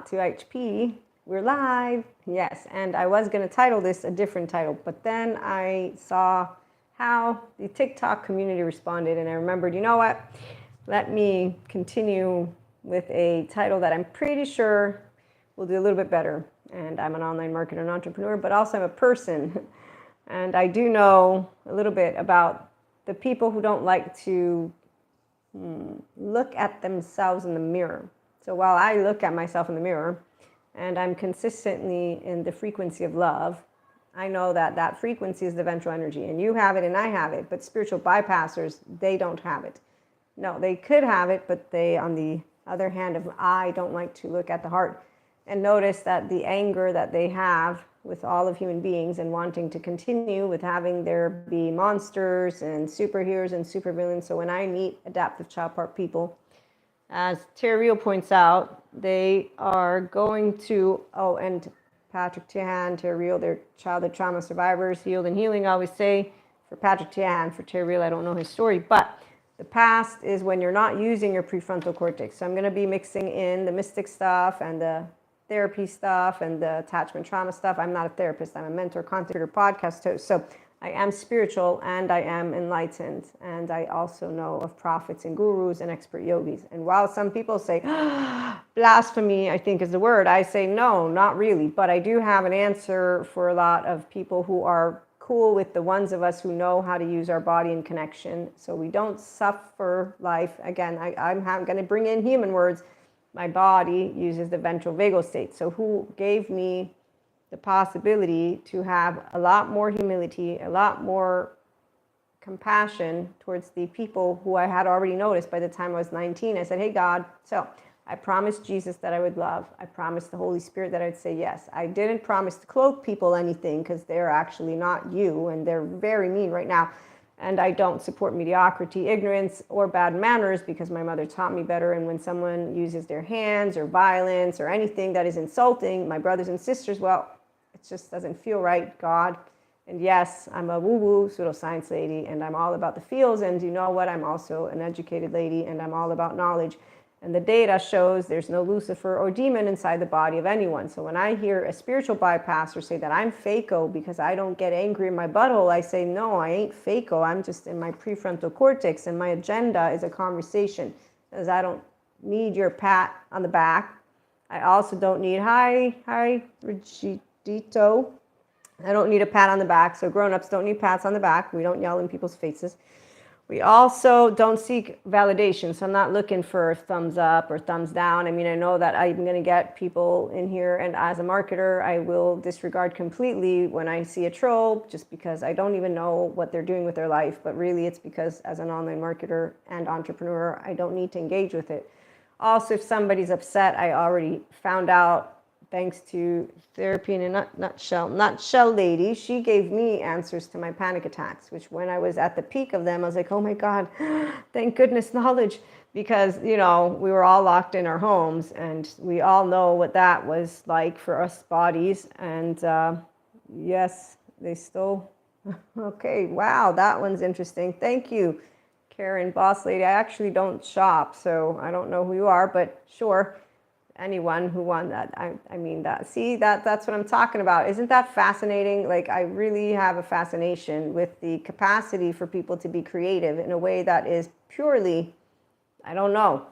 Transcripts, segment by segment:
not to HP. We're live. Yes, and I was going to title this a different title, but then I saw how the TikTok community responded, and I remembered, you know what? Let me continue with a title that I'm pretty sure will do a little bit better. And I'm an online marketer and entrepreneur, but also I'm a person. And I do know a little bit about the people who don't like to look at themselves in the mirror. So while I look at myself in the mirror and I'm consistently in the frequency of love, I know that that frequency is the ventral energy, and you have it and I have it, but spiritual bypassers, they don't have it. No, they could have it, but they, on the other hand, I don't like to look at the heart and notice that the anger that they have with all of human beings and wanting to continue with having there be monsters and superheroes and supervillains. So when I meet adaptive child part people, as Terry points out, they are going to, and Patrick Tiahan, Terry, they're childhood trauma survivors, healed and healing, I always say. For Patrick Tiahan, for Terry, I don't know his story, but the past is when you're not using your prefrontal cortex. So I'm going to be mixing in the mystic stuff and the therapy stuff and the attachment trauma stuff. I'm not a therapist. I'm a mentor, content creator, podcast host. So I am spiritual and I am enlightened. And I also know of prophets and gurus and expert yogis. And while some people say, blasphemy, I think is the word, I say, no, not really. But I do have an answer for a lot of people who are cool with the ones of us who know how to use our body in connection, so we don't suffer life. Again, I'm going to bring in human words. My body uses the ventral vagal state. So who gave me the possibility to have a lot more humility, a lot more compassion towards the people who I had already noticed by the time I was 19. I said, hey, God, so I promised Jesus that I would love. I promised the Holy Spirit that I'd say yes. I didn't promise to cloak people anything, because they're actually not you, and they're very mean right now. And I don't support mediocrity, ignorance, or bad manners, because my mother taught me better. And when someone uses their hands or violence or anything that is insulting my brothers and sisters, well, it just doesn't feel right, God. And yes, I'm a woo-woo pseudoscience lady, and I'm all about the feels. And you know what? I'm also an educated lady, and I'm all about knowledge. And the data shows there's no Lucifer or demon inside the body of anyone. So when I hear a spiritual bypasser say that I'm fako because I don't get angry in my butthole, I say, no, I ain't fako. I'm just in my prefrontal cortex, and my agenda is a conversation. Because I don't need your pat on the back. I also don't need, hi, Rigidito. I don't need a pat on the back. So grown-ups don't need pats on the back. We don't yell in people's faces. We also don't seek validation. So I'm not looking for thumbs up or thumbs down. I mean, I know that I'm going to get people in here, and as a marketer, I will disregard completely when I see a troll, just because I don't even know what they're doing with their life. But really, it's because as an online marketer and entrepreneur, I don't need to engage with it. Also, if somebody's upset, I already found out, thanks to therapy in a nutshell lady, she gave me answers to my panic attacks, which when I was at the peak of them, I was like, oh my God, thank goodness knowledge. Because, you know, we were all locked in our homes, and we all know what that was like for us bodies. And yes, they still, okay, wow, that one's interesting. Thank you, Karen, boss lady. I actually don't shop, so I don't know who you are, but sure. Anyone who won that, I mean, that's what I'm talking about. Isn't that fascinating? Like, I really have a fascination with the capacity for people to be creative in a way that is purely, I don't know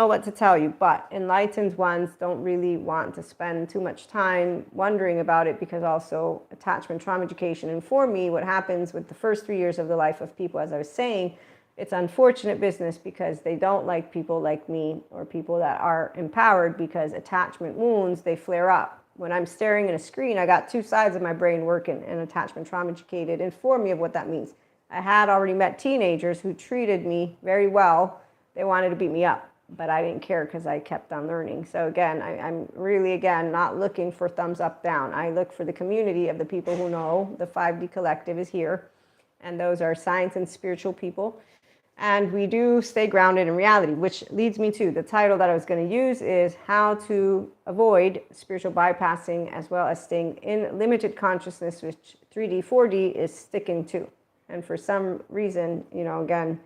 what to tell you, but enlightened ones don't really want to spend too much time wondering about it, because also attachment trauma education. And for me, what happens with the first 3 years of the life of people, as I was saying, it's unfortunate business, because they don't like people like me or people that are empowered, because attachment wounds, they flare up. When I'm staring at a screen, I got two sides of my brain working, and attachment trauma educated informed me of what that means. I had already met teenagers who treated me very well. They wanted to beat me up, but I didn't care, because I kept on learning. So again, I'm really, again, not looking for thumbs up, down. I look for the community of the people who know the 5D collective is here. And those are science and spiritual people. And we do stay grounded in reality, which leads me to the title that I was going to use is how to avoid spiritual bypassing, as well as staying in limited consciousness, which 3D, 4D is sticking to. And for some reason, you know, again,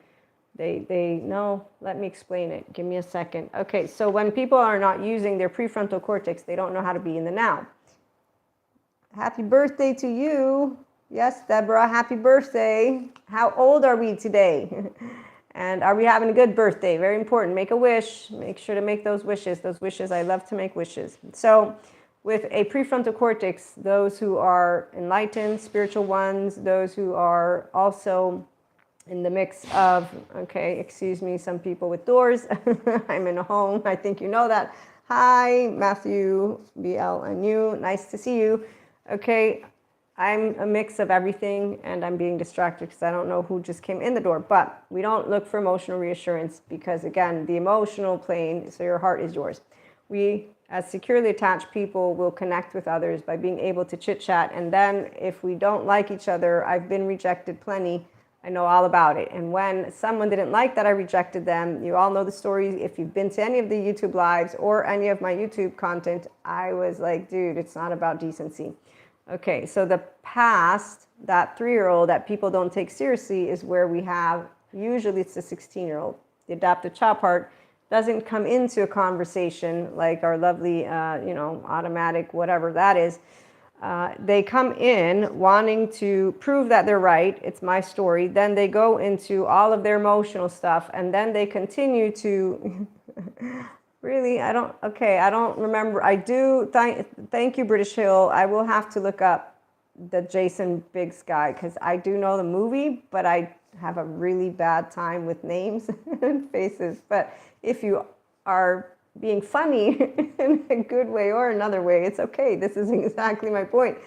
No, let me explain it. Give me a second. Okay, so when people are not using their prefrontal cortex, they don't know how to be in the now. Happy birthday to you. Yes, Deborah, happy birthday. How old are we today? And are we having a good birthday? Very important. Make a wish. Make sure to make those wishes. Those wishes, I love to make wishes. So with a prefrontal cortex, those who are enlightened, spiritual ones, those who are also in the mix of, okay, excuse me, some people with doors. I'm in a home. I think you know that. Hi, Matthew, BLNU. Nice to see you. Okay, I'm a mix of everything, and I'm being distracted because I don't know who just came in the door. But we don't look for emotional reassurance because, again, the emotional plane, so your heart is yours. We, as securely attached people, will connect with others by being able to chit-chat. And then if we don't like each other, I've been rejected plenty. I know all about it. And when someone didn't like that I rejected them, you all know the story. If you've been to any of the YouTube lives or any of my YouTube content, I was like, dude, it's not about decency. Okay, so the past, that 3-year-old that people don't take seriously is where we have, usually it's the 16-year-old. The adaptive child part doesn't come into a conversation like our lovely, automatic, whatever that is. They come in wanting to prove that they're right. It's my story. Then they go into all of their emotional stuff, and then they continue to really, I don't remember. I do, thank you, British Hill. I will have to look up the Jason Biggs guy because I do know the movie, but I have a really bad time with names and faces. But if you are being funny in a good way or another way, it's okay. This is exactly my point.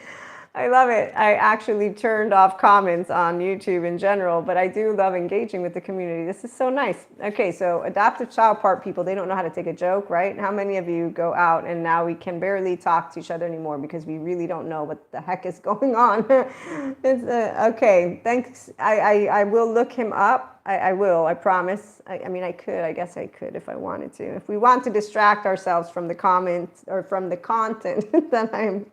I love it. I actually turned off comments on YouTube in general, but I do love engaging with the community. This is so nice. Okay, so adaptive child part people, they don't know how to take a joke, right? How many of you go out and now we can barely talk to each other anymore because we really don't know what the heck is going on? Okay, thanks. I will look him up. I will, I promise. I guess I could if I wanted to. If we want to distract ourselves from the comments or from the content, then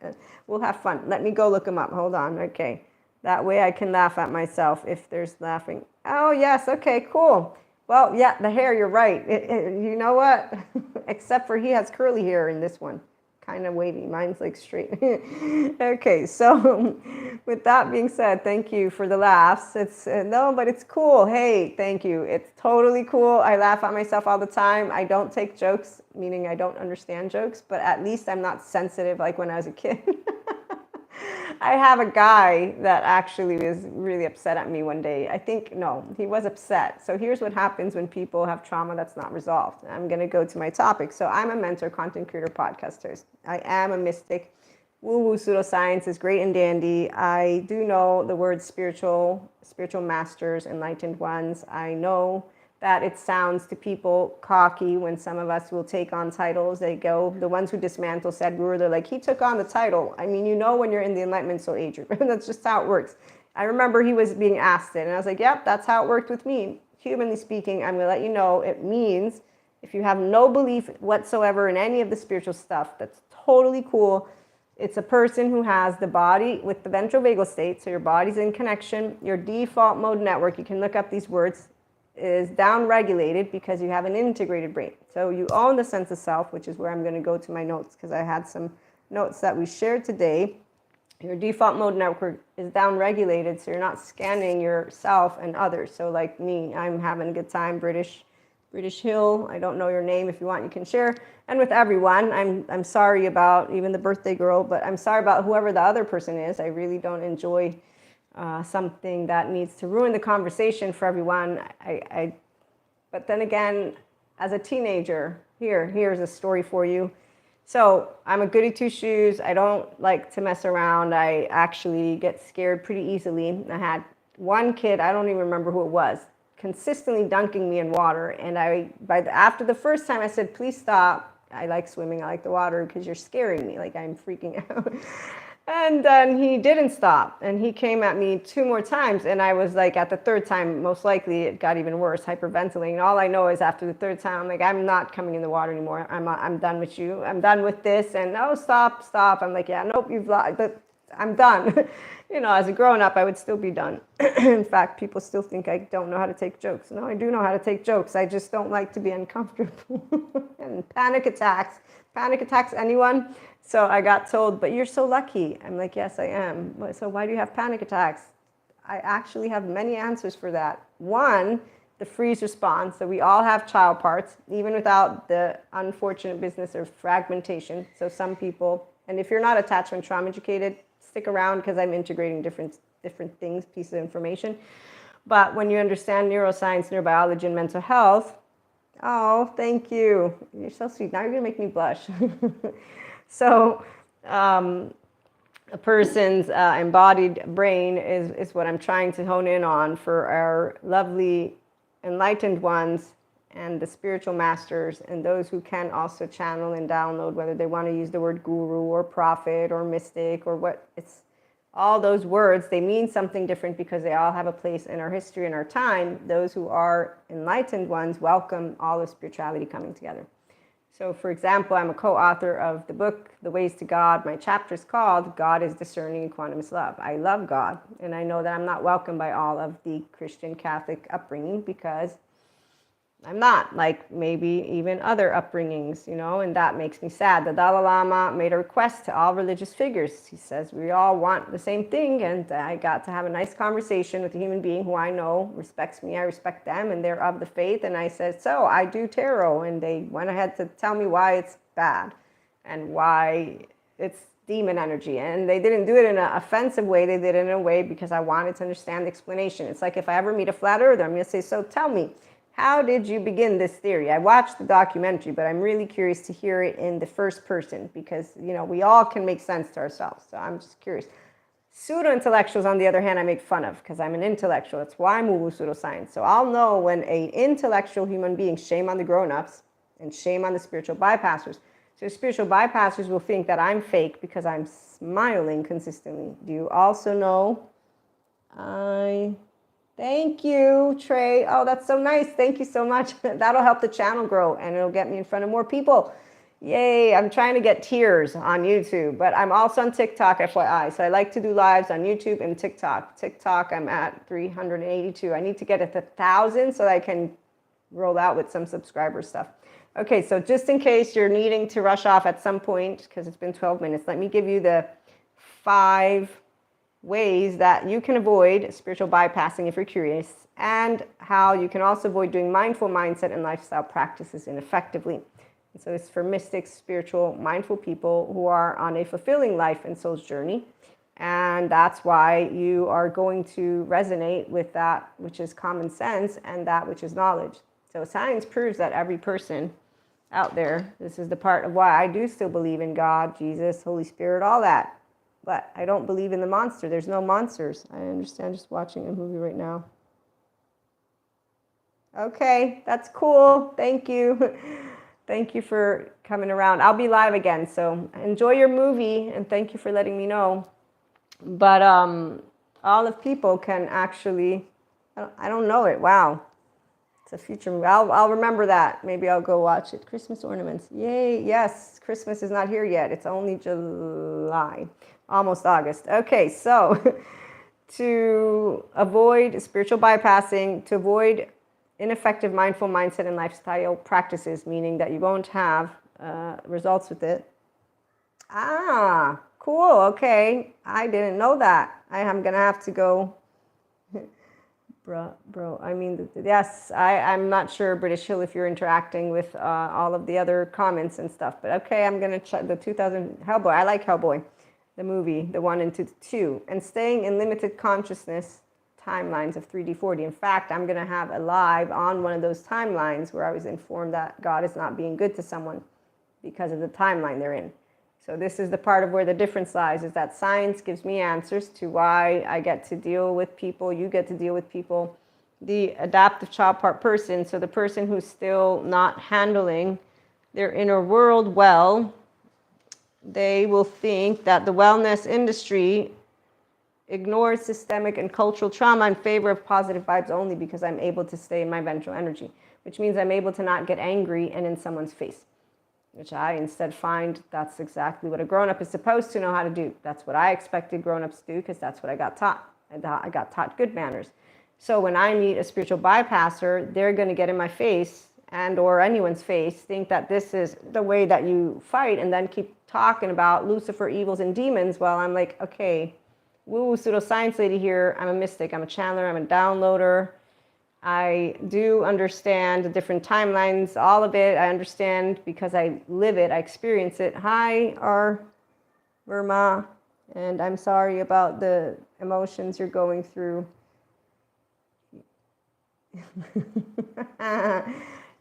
we'll have fun. Let me go look him up. Hold on. Okay. That way I can laugh at myself if there's laughing. Oh, yes. Okay, cool. Well, yeah, the hair, you're right. You know what? Except for he has curly hair in this one. Kind of wavy. Mine's like straight. Okay, so with that being said, thank you for the laughs. It's no, but it's cool. Hey, thank you. It's totally cool. I laugh at myself all the time. I don't take jokes, meaning I don't understand jokes, but at least I'm not sensitive like when I was a kid. I have a guy that actually was really upset at me one day. No, he was upset. So here's what happens when people have trauma that's not resolved. I'm going to go to my topic. So I'm a mentor, content creator, podcaster. I am a mystic. Woo-woo pseudoscience is great and dandy. I do know the word spiritual masters, enlightened ones. I know that it sounds to people cocky when some of us will take on titles. The ones who dismantle said we were, they're like, he took on the title. I mean, when you're in the enlightenment soul age group, that's just how it works. I remember he was being asked it, and I was like, yep, that's how it worked with me. Humanly speaking, I'm gonna let you know, it means if you have no belief whatsoever in any of the spiritual stuff, that's totally cool. It's a person who has the body with the ventral vagal state, so your body's in connection. Your default mode network, you can look up these words, is down-regulated because you have an integrated brain. So you own the sense of self, which is where I'm going to go to my notes because I had some notes that we shared today. Your default mode network is down-regulated, so you're not scanning yourself and others. So like me, I'm having a good time. British Hill, I don't know your name. If you want, you can share. And with everyone, I'm sorry about even the birthday girl, but I'm sorry about whoever the other person is. I really don't enjoy something that needs to ruin the conversation for everyone. But then again, as a teenager, here's a story for you. So I'm a goody two shoes. I don't like to mess around. I actually get scared pretty easily. I had one kid, I don't even remember who it was, consistently dunking me in water. And after the first time I said, please stop. I like swimming. I like the water because you're scaring me. Like I'm freaking out. And then he didn't stop, and he came at me 2 more times, and I was like, at the 3rd time, most likely it got even worse, hyperventilating. And all I know is after the 3rd time, I'm like, I'm not coming in the water anymore. I'm done with you. I'm done with this. And oh, stop. I'm like, yeah, nope, you've lied. But I'm done. As a grown-up, I would still be done. In fact, people still think I don't know how to take jokes. No, I do know how to take jokes. I just don't like to be uncomfortable. And panic attacks. Panic attacks anyone? So I got told, but you're so lucky. I'm like, yes, I am. So why do you have panic attacks? I actually have many answers for that. One, the freeze response. So we all have child parts, even without the unfortunate business of fragmentation. So some people, and if you're not attachment trauma educated, stick around because I'm integrating different things, pieces of information. But when you understand neuroscience, neurobiology, and mental health, oh, thank you. You're so sweet. Now you're going to make me blush. So a person's embodied brain is what I'm trying to hone in on for our lovely enlightened ones and the spiritual masters and those who can also channel and download, whether they want to use the word guru or prophet or mystic or what. It's all those words, they mean something different because they all have a place in our history and our time. Those who are enlightened ones welcome all of spirituality coming together. So for example, I'm a co-author of the book, The Ways to God. My chapter is called God is Discerning and Quantum is Love. I love God, and I know that I'm not welcomed by all of the Christian Catholic upbringing because I'm not, like maybe even other upbringings, and that makes me sad. The Dalai Lama made a request to all religious figures. He says, we all want the same thing, and I got to have a nice conversation with a human being who I know respects me, I respect them, and they're of the faith, and I said, so I do tarot, and they went ahead to tell me why it's bad, and why it's demon energy, and they didn't do it in an offensive way, they did it in a way because I wanted to understand the explanation. It's like if I ever meet a flat earther, I'm going to say, so tell me, how did you begin this theory? I watched the documentary, but I'm really curious to hear it in the first person because, we all can make sense to ourselves. So I'm just curious. Pseudo-intellectuals, on the other hand, I make fun of because I'm an intellectual. That's why I move with pseudoscience. So I'll know when an intellectual human being, shame on the grown-ups and shame on the spiritual bypassers. So spiritual bypassers will think that I'm fake because I'm smiling consistently. Do you also know Thank you, Trey. Oh, that's so nice. Thank you so much. That'll help the channel grow and it'll get me in front of more people. Yay, I'm trying to get tiers on YouTube, but I'm also on TikTok, FYI. So I like to do lives on YouTube and TikTok. TikTok, I'm at 382. I need to get it to 1,000 so that I can roll out with some subscriber stuff. Okay, so just in case you're needing to rush off at some point, because it's been 12 minutes, let me give you the 5 ways that you can avoid spiritual bypassing if you're curious, and how you can also avoid doing mindful mindset and lifestyle practices ineffectively. And so it's for mystics, spiritual, mindful people who are on a fulfilling life and soul's journey. And that's why you are going to resonate with that which is common sense and that which is knowledge. So science proves that every person out there, this is the part of why I do still believe in God, Jesus, Holy Spirit, all that. But I don't believe in the monster. There's no monsters. I understand just watching a movie right now. Okay, that's cool. Thank you. Thank you for coming around. I'll be live again, so enjoy your movie, and thank you for letting me know. But all of people can actually, I don't know it. Wow. It's a future movie. I'll remember that. Maybe I'll go watch it. Christmas ornaments. Yay. Yes, Christmas is not here yet. It's only July. Almost August. Okay, so to avoid spiritual bypassing, to avoid ineffective mindful mindset and lifestyle practices, meaning that you won't have results with it. Ah, cool. Okay, I didn't know that. I am going to have to go. Bro, I mean, yes, I'm not sure, British Hill, if you're interacting with all of the other comments and stuff. But okay, I'm going to check the 2000 Hellboy. I like Hellboy. The movie, the 1 and 2, and staying in limited consciousness timelines of 3D, 4D. In fact, I'm going to have a live on one of those timelines where I was informed that God is not being good to someone because of the timeline they're in. So this is the part of where the difference lies, is that science gives me answers to why I get to deal with people, you get to deal with people. The adaptive child part person, so the person who's still not handling their inner world well, they will think that the wellness industry ignores systemic and cultural trauma in favor of positive vibes only because I'm able to stay in my ventral energy, which means I'm able to not get angry and in someone's face. which I instead find that's exactly what a grown-up is supposed to know how to do. That's what I expected grown-ups to do because that's what I got taught. I got taught good manners. So when I meet a spiritual bypasser, they're going to get in my face and or anyone's face, think that this is the way that you fight, and then keep talking about Lucifer, evils, and demons. Well, I'm like, okay, woo, pseudoscience lady here. I'm a mystic. I'm a channeler. I'm a downloader. I do understand the different timelines, all of it. I understand because I live it. I experience it. Hi, Verma. And I'm sorry about the emotions you're going through.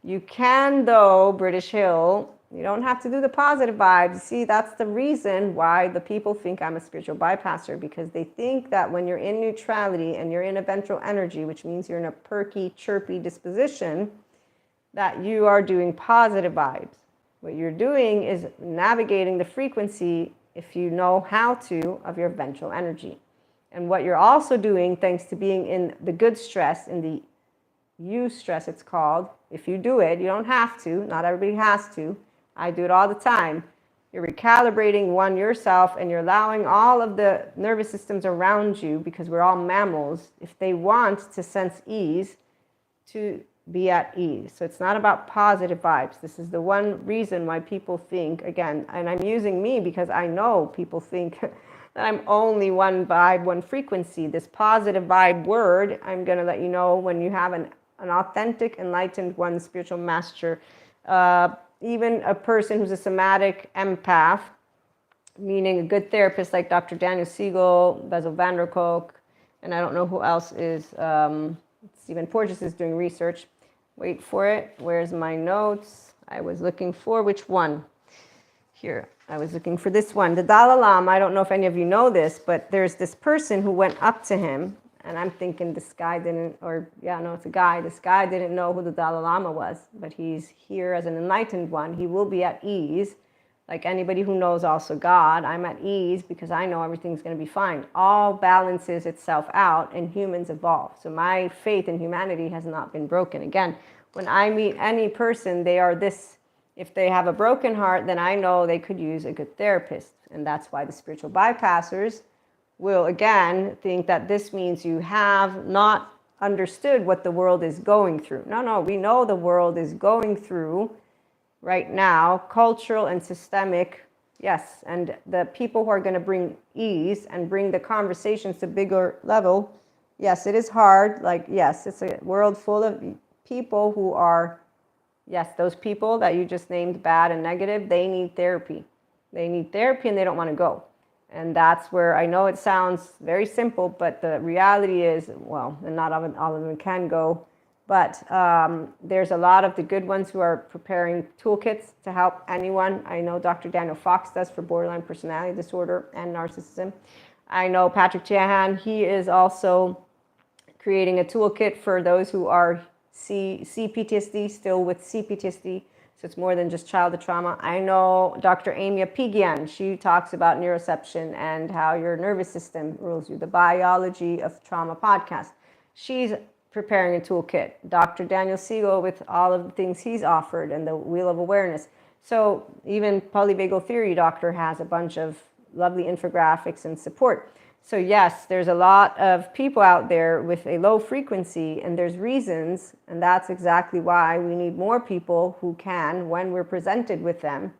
You can, though, British Hill. You don't have to do the positive vibes. See, that's the reason why the people think I'm a spiritual bypasser, because they think that when you're in neutrality and you're in a ventral energy, which means you're in a perky, chirpy disposition, that you are doing positive vibes. What you're doing is navigating the frequency, if you know how to, of your ventral energy. And what you're also doing, thanks to being in the good stress, in the stress it's called, if you do it, you don't have to, not everybody has to, I do it all the time. You're recalibrating one yourself, and you're allowing all of the nervous systems around you, because we're all mammals, if they want to sense ease, to be at ease. So it's not about positive vibes. This is the one reason why people think, again, and I'm using me because I know people think that I'm only one vibe, one frequency. This positive vibe word, I'm going to let you know, when you have an authentic, enlightened one spiritual master, even a person who's a somatic empath, meaning a good therapist like Dr. Daniel Siegel, Bessel van der Kolk, and I don't know who else is, Stephen Porges is doing research. Wait for it. Where's my notes? I was looking for which one? Here. I was looking for this one. The Dalai Lama, I don't know if any of you know this, but there's this person who went up to him, and I'm thinking this guy didn't, or yeah, no, it's a guy. This guy didn't know who the Dalai Lama was, but he's here as an enlightened one. He will be at ease, like anybody who knows also God. I'm at ease because I know everything's going to be fine. All balances itself out, and humans evolve. So my faith in humanity has not been broken. Again, when I meet any person, they are this. If they have a broken heart, then I know they could use a good therapist. And that's why the spiritual bypassers will, again, think that this means you have not understood what the world is going through. No, we know the world is going through right now, cultural and systemic, yes. And the people who are going to bring ease and bring the conversations to bigger level, yes, it is hard. Like, yes, it's a world full of people who are, yes, those people that you just named bad and negative, they need therapy. They need therapy and they don't want to go. And that's where, I know it sounds very simple, but the reality is, well, and not all of them can go, but there's a lot of the good ones who are preparing toolkits to help anyone. I know Dr. Daniel Fox does for borderline personality disorder and narcissism. I know Patrick Tiahan, he is also creating a toolkit for those who are CPTSD, still with CPTSD. So it's more than just childhood trauma. I know Dr. Amy Apigian, she talks about neuroception and how your nervous system rules you, the biology of trauma podcast. She's preparing a toolkit. Dr. Daniel Siegel with all of the things he's offered and the wheel of awareness. So even polyvagal theory doctor has a bunch of lovely infographics and support. So yes, there's a lot of people out there with a low frequency, and there's reasons, and that's exactly why we need more people who can, when we're presented with them,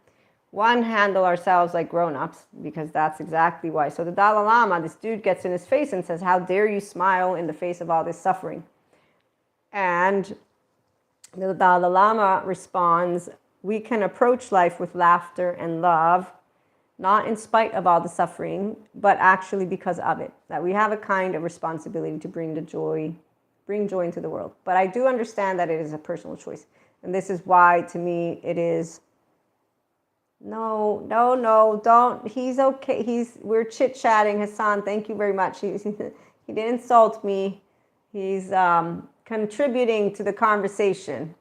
one, handle ourselves like grown-ups, because that's exactly why. So the Dalai Lama, this dude gets in his face and says, how dare you smile in the face of all this suffering? And the Dalai Lama responds, we can approach life with laughter and love, not in spite of all the suffering, but actually because of it. That we have a kind of responsibility to bring joy into the world. But I do understand that it is a personal choice. And this is why, to me, it is, no, don't. He's okay. We're chit-chatting. Hassan, thank you very much. He didn't insult me. He's contributing to the conversation.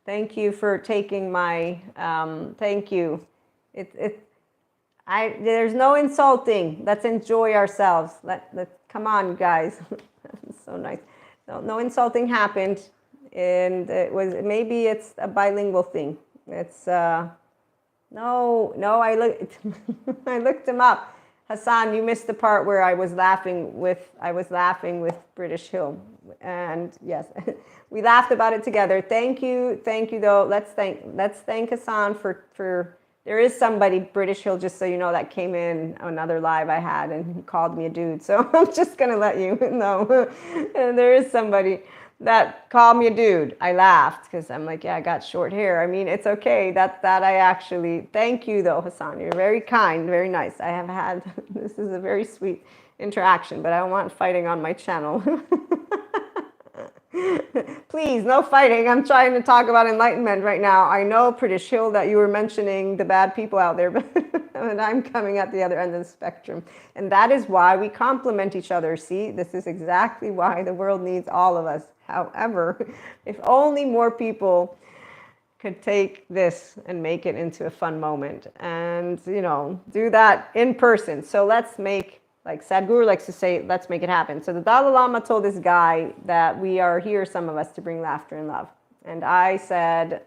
Thank you for taking my, thank you. There's no insulting. Let's enjoy ourselves. Come on, you guys. That's so nice. No insulting happened, and maybe it's a bilingual thing. It's No, I looked I looked him up. Hassan, you missed the part where I was laughing with British Hill. And yes, we laughed about it together. Thank you though. Let's thank Hassan for there is somebody, British Hill, just so you know, that came in another live I had and he called me a dude. So I'm just gonna let you know. And there is somebody that called me a dude. I laughed because I'm like, yeah, I got short hair. I mean, it's okay. That I actually, thank you though, Hassan. You're very kind, very nice. I have had, this is a very sweet interaction, but I don't want fighting on my channel. Please, no fighting. I'm trying to talk about enlightenment right now. I know, British Hill, that you were mentioning the bad people out there, but and I'm coming at the other end of the spectrum. And that is why we complement each other. See, this is exactly why the world needs all of us. However, if only more people could take this and make it into a fun moment and, you know, do that in person. So let's make, like Sadhguru likes to say, let's make it happen. So the Dalai Lama told this guy that we are here, some of us, to bring laughter and love. And I said,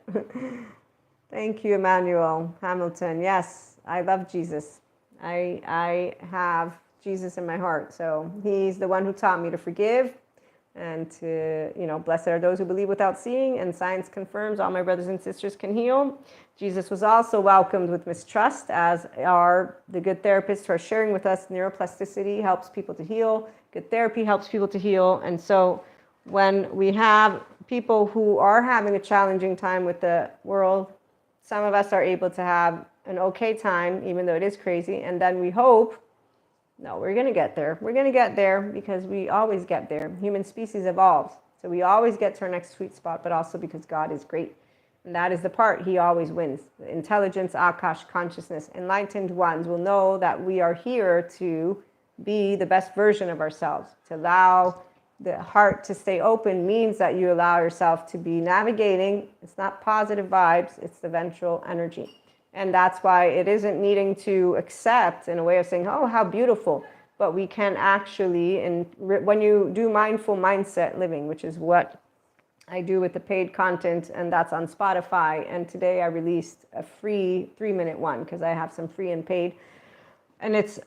thank you, Emmanuel Hamilton. Yes, I love Jesus. I have Jesus in my heart. So he's the one who taught me to forgive and to, you know, blessed are those who believe without seeing, and science confirms all my brothers and sisters can heal. Jesus was also welcomed with mistrust, as are the good therapists who are sharing with us. Neuroplasticity helps people to heal. Good therapy helps people to heal. And so when we have people who are having a challenging time with the world, some of us are able to have an okay time, even though it is crazy. And then we hope, no, we're going to get there. We're going to get there because we always get there. Human species evolves. So we always get to our next sweet spot, but also because God is great. And that is the part he always wins. Intelligence, Akash, consciousness, enlightened ones will know that we are here to be the best version of ourselves. To allow the heart to stay open means that you allow yourself to be navigating. It's not positive vibes, it's the ventral energy. And that's why it isn't needing to accept in a way of saying, oh, how beautiful. But we can actually, and when you do mindful mindset living, which is what I do with the paid content, and that's on Spotify. And today I released a free 3-minute one because I have some free and paid. And it's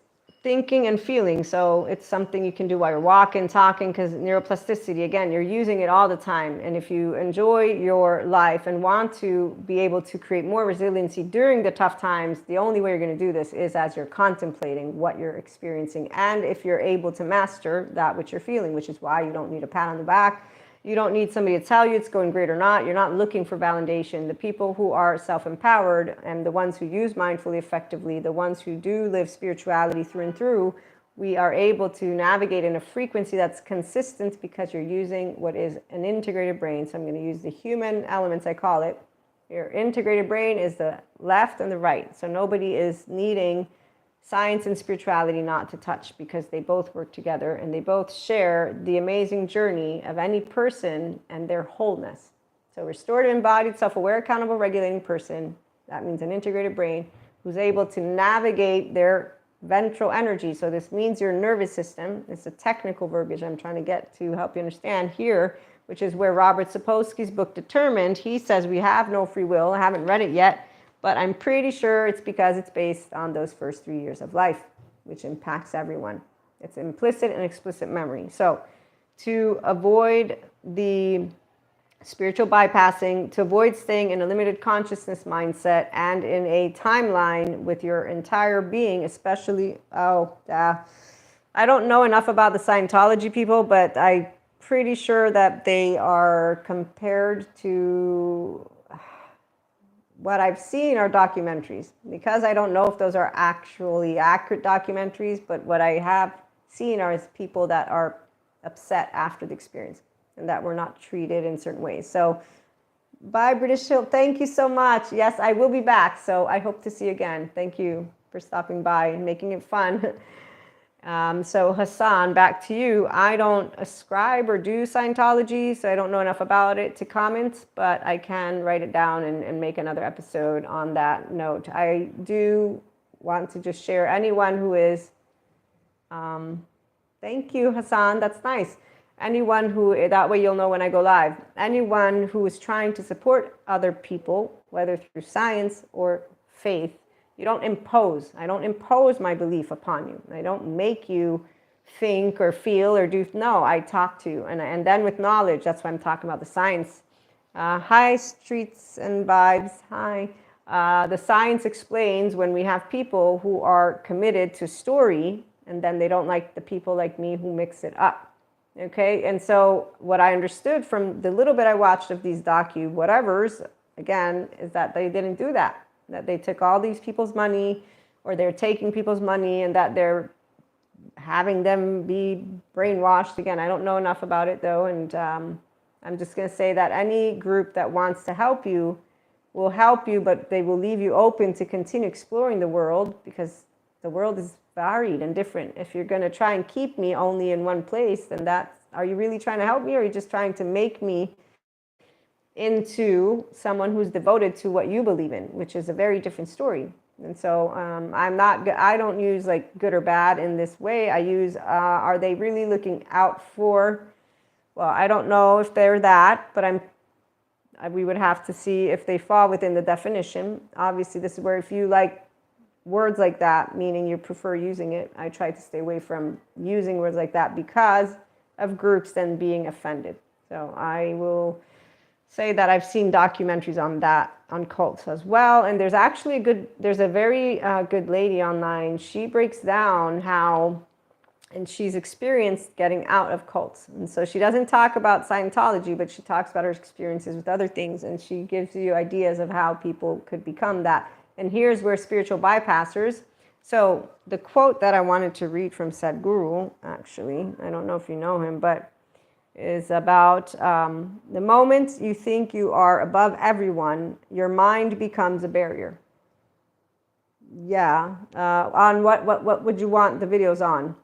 thinking and feeling. So it's something you can do while you're walking, talking, because neuroplasticity, again, you're using it all the time. And if you enjoy your life and want to be able to create more resiliency during the tough times, the only way you're going to do this is as you're contemplating what you're experiencing. And if you're able to master that which you're feeling, which is why you don't need a pat on the back. You don't need somebody to tell you it's going great or not. You're not looking for validation. The people who are self-empowered and the ones who use mindfully effectively, the ones who do live spirituality through and through, we are able to navigate in a frequency that's consistent because you're using what is an integrated brain. So I'm going to use the human elements, I call it. Your integrated brain is the left and the right. So nobody is needing science and spirituality not to touch, because they both work together and they both share the amazing journey of any person and their wholeness. So restorative, embodied, self-aware, accountable, regulating person, that means an integrated brain who's able to navigate their ventral energy. So this means your nervous system. It's a technical verbiage I'm trying to get to help you understand here, which is where Robert Sapolsky's book Determined, he says we have no free will. I haven't read it yet, but I'm pretty sure it's because it's based on those first 3 years of life, which impacts everyone. It's implicit and explicit memory. So to avoid the spiritual bypassing, to avoid staying in a limited consciousness mindset and in a timeline with your entire being, especially, I don't know enough about the Scientology people, but I'm pretty sure that they are compared to what I've seen are documentaries, because I don't know if those are actually accurate documentaries, but what I have seen are people that are upset after the experience and that were not treated in certain ways. So bye, British Hill. Thank you so much. Yes, I will be back. So I hope to see you again. Thank you for stopping by and making it fun. So Hassan, back to you. I don't ascribe or do Scientology, so I don't know enough about it to comment, but I can write it down and make another episode on that note. I do want to just share anyone who is, thank you, Hassan, that's nice. Anyone who, that way you'll know when I go live. Anyone who is trying to support other people, whether through science or faith. You don't impose. I don't impose my belief upon you. I don't make you think or feel or do. No, I talk to you. And then with knowledge, that's why I'm talking about the science. Hi, Streets and Vibes. Hi. The science explains when we have people who are committed to story, and then they don't like the people like me who mix it up. Okay, and so what I understood from the little bit I watched of these docu-whatevers, again, is that they didn't do that. That they took all these people's money, or they're taking people's money, and that they're having them be brainwashed. Again, I don't know enough about it though, and I'm just going to say that any group that wants to help you will help you, but they will leave you open to continue exploring the world, because the world is varied and different. If you're going to try and keep me only in one place, then are you really trying to help me, or are you just trying to make me into someone who's devoted to what you believe in, which is a very different story? And so I don't use like good or bad in this way. I use, are they really looking out for, well, I don't know if they're that, but we would have to see if they fall within the definition. Obviously, this is where if you like words like that, meaning you prefer using it, I try to stay away from using words like that because of groups then being offended. So I will say that I've seen documentaries on that, on cults as well. And there's actually there's a very good lady online. She breaks down how, and she's experienced getting out of cults. And so she doesn't talk about Scientology, but she talks about her experiences with other things. And she gives you ideas of how people could become that. And here's where spiritual bypassers. So the quote that I wanted to read from Sadhguru, actually, I don't know if you know him, but is about the moment you think you are above everyone, your mind becomes a barrier. Yeah. On what would you want the videos on?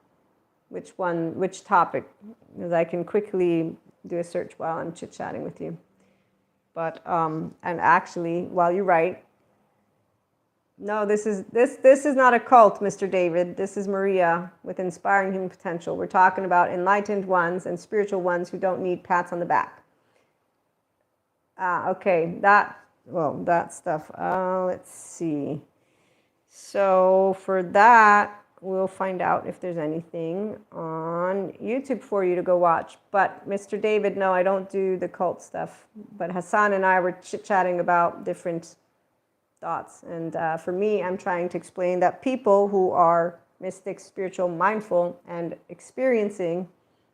Which one, which topic? Because I can quickly do a search while I'm chit-chatting with you. But, and actually, while you write, no, this is not a cult, Mr. David. This is Maria with Inspiring Human Potential. We're talking about enlightened ones and spiritual ones who don't need pats on the back. Okay, that stuff. Let's see. So for that, we'll find out if there's anything on YouTube for you to go watch. But Mr. David, no, I don't do the cult stuff. But Hassan and I were chit-chatting about different thoughts. And for me, I'm trying to explain that people who are mystic, spiritual, mindful, and experiencing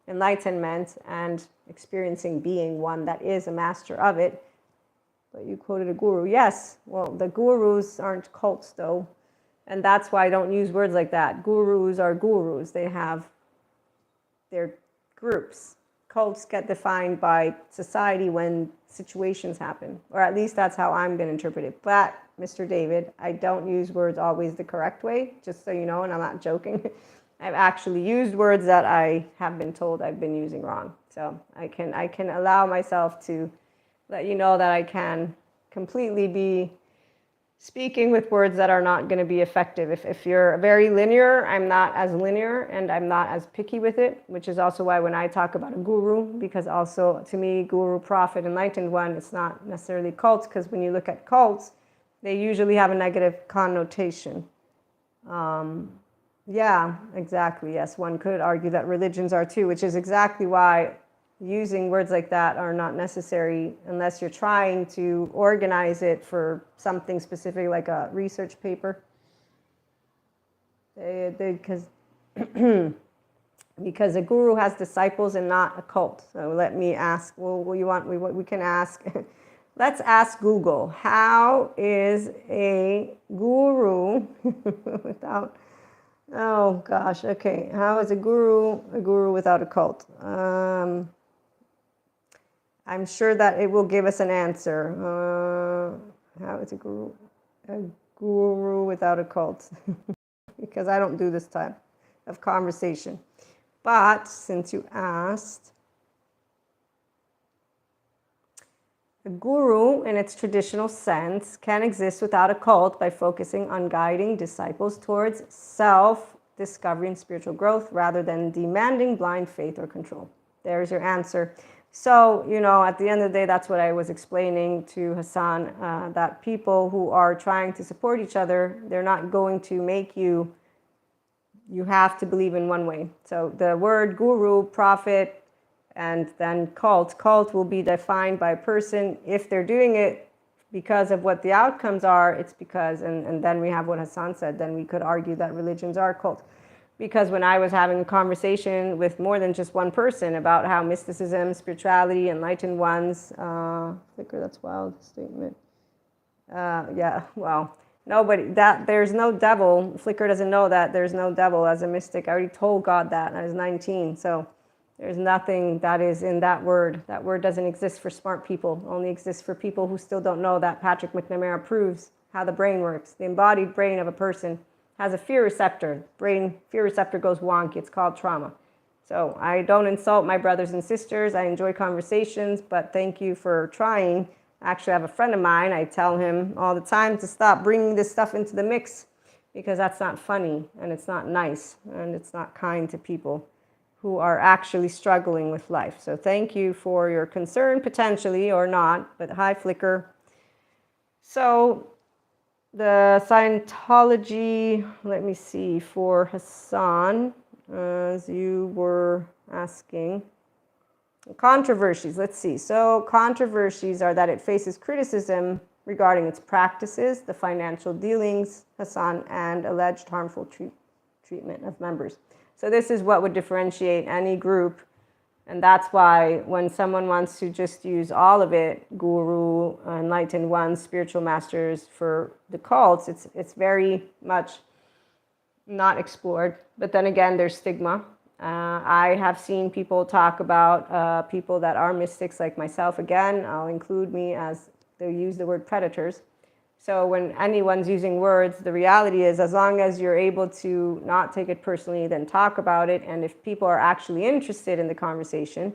enlightenment and experiencing being one that is a master of it. But you quoted a guru. Yes, well, the gurus aren't cults, though. And that's why I don't use words like that. Gurus are gurus. They have their groups. Cults get defined by society when situations happen. Or at least that's how I'm going to interpret it. But, Mr. David, I don't use words always the correct way, just so you know, and I'm not joking. I've actually used words that I have been told I've been using wrong. So I can allow myself to let you know that I can completely be speaking with words that are not going to be effective. If you're very linear, I'm not as linear, and I'm not as picky with it, which is also why when I talk about a guru, because also to me, guru, prophet, enlightened one, it's not necessarily cults, because when you look at cults, they usually have a negative connotation. Yeah, exactly. Yes, one could argue that religions are too, which is exactly why using words like that are not necessary unless you're trying to organize it for something specific, like a research paper. Because a guru has disciples and not a cult. So let me ask, well, what you want? We can ask. Let's ask Google. How is a guru without? Oh gosh. Okay. How is a guru without a cult? I'm sure that it will give us an answer. How is a guru without a cult? Because I don't do this type of conversation. But since you asked, a guru in its traditional sense can exist without a cult by focusing on guiding disciples towards self-discovery and spiritual growth rather than demanding blind faith or control. There's your answer. So, at the end of the day, that's what I was explaining to Hassan, that people who are trying to support each other, they're not going to make you have to believe in one way. So the word guru, prophet, and then cult will be defined by a person. If they're doing it because of what the outcomes are, it's because, and then we have what Hassan said, then we could argue that religions are cult. Because when I was having a conversation with more than just one person about how mysticism, spirituality, enlightened ones, flicker, that's wild statement. Yeah, well, nobody, there's no devil. Flicker doesn't know that there's no devil as a mystic. I already told God that I was 19. So there's nothing that is in that word. That word doesn't exist for smart people. It only exists for people who still don't know that Patrick McNamara proves how the brain works. The embodied brain of a person has a fear receptor. Fear receptor goes wonky. It's called trauma. So I don't insult my brothers and sisters. I enjoy conversations, but thank you for trying. Actually, I have a friend of mine. I tell him all the time to stop bringing this stuff into the mix because that's not funny and it's not nice and it's not kind to people who are actually struggling with life. So thank you for your concern, potentially or not, but hi, Flicker. So the Scientology, let me see, for Hassan, as you were asking. Controversies, let's see. So controversies are that it faces criticism regarding its practices, the financial dealings, Hassan, and alleged harmful treatment of members. So this is what would differentiate any group. And that's why when someone wants to just use all of it, guru, enlightened ones, spiritual masters, for the cults, it's very much not explored. But then again, there's stigma. I have seen people talk about people that are mystics like myself. Again, I'll include me as they use the word predators. So when anyone's using words, the reality is as long as you're able to not take it personally, then talk about it. And if people are actually interested in the conversation,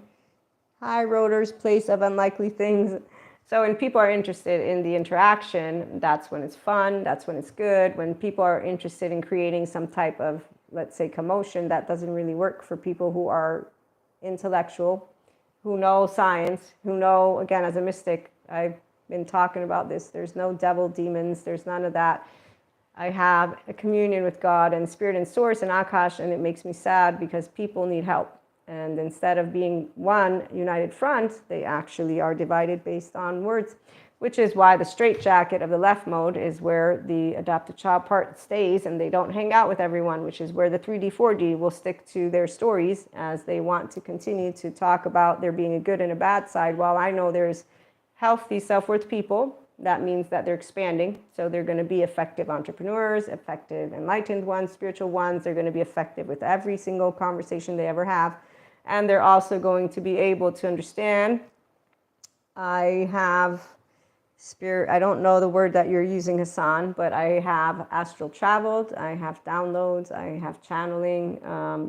hi, Rotor's place of unlikely things. So when people are interested in the interaction, that's when it's fun, that's when it's good. When people are interested in creating some type of, let's say, commotion, that doesn't really work for people who are intellectual, who know science, who know, again, as a mystic, I've been talking about this. There's no devil, demons, there's none of that. I have a communion with God and Spirit and Source and Akash, and it makes me sad because people need help. And instead of being one united front, they actually are divided based on words, which is why the straitjacket of the left mode is where the adopted child part stays and they don't hang out with everyone, which is where the 3D, 4D will stick to their stories as they want to continue to talk about there being a good and a bad side. While I know there's healthy self-worth people, that means that they're expanding. So they're going to be effective entrepreneurs, effective enlightened ones, spiritual ones. They're going to be effective with every single conversation they ever have. And they're also going to be able to understand. I have spirit, I don't know the word that you're using, Hassan, but I have astral traveled, I have downloads, I have channeling,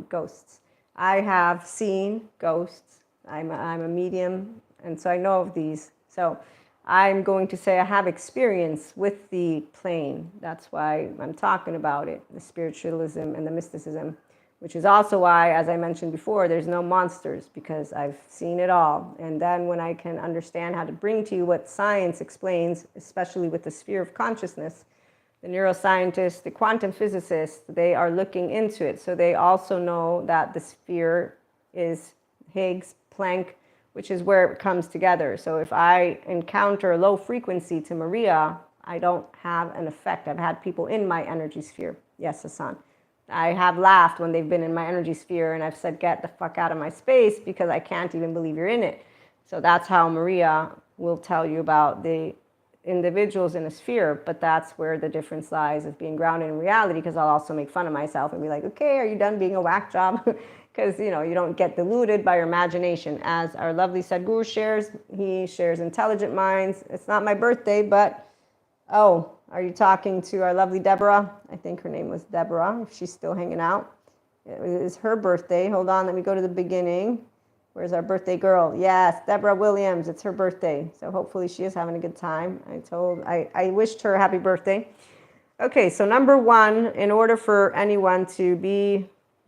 ghosts. I have seen ghosts. I'm a medium, and so I know of these. So I'm going to say I have experience with the plane. That's why I'm talking about it, the spiritualism and the mysticism, which is also why, as I mentioned before, there's no monsters, because I've seen it all. And then when I can understand how to bring to you what science explains, especially with the sphere of consciousness, the neuroscientists, the quantum physicists, they are looking into it. So they also know that the sphere is Higgs, Planck, which is where it comes together. So if I encounter a low frequency to Maria, I don't have an effect. I've had people in my energy sphere. Yes, Hassan. I have laughed when they've been in my energy sphere and I've said, get the fuck out of my space because I can't even believe you're in it. So that's how Maria will tell you about the individuals in a sphere, but that's where the difference lies of being grounded in reality, because I'll also make fun of myself and be like, okay, are you done being a whack job? Because, you don't get deluded by your imagination. As our lovely Sadhguru shares, he shares intelligent minds. It's not my birthday, but, oh, are you talking to our lovely Deborah? I think her name was Deborah, if she's still hanging out. It is her birthday. Hold on, let me go to the beginning. Where's our birthday girl? Yes, Deborah Williams, it's her birthday. So hopefully she is having a good time. I wished her a happy birthday. Okay, so number one, in order for anyone to be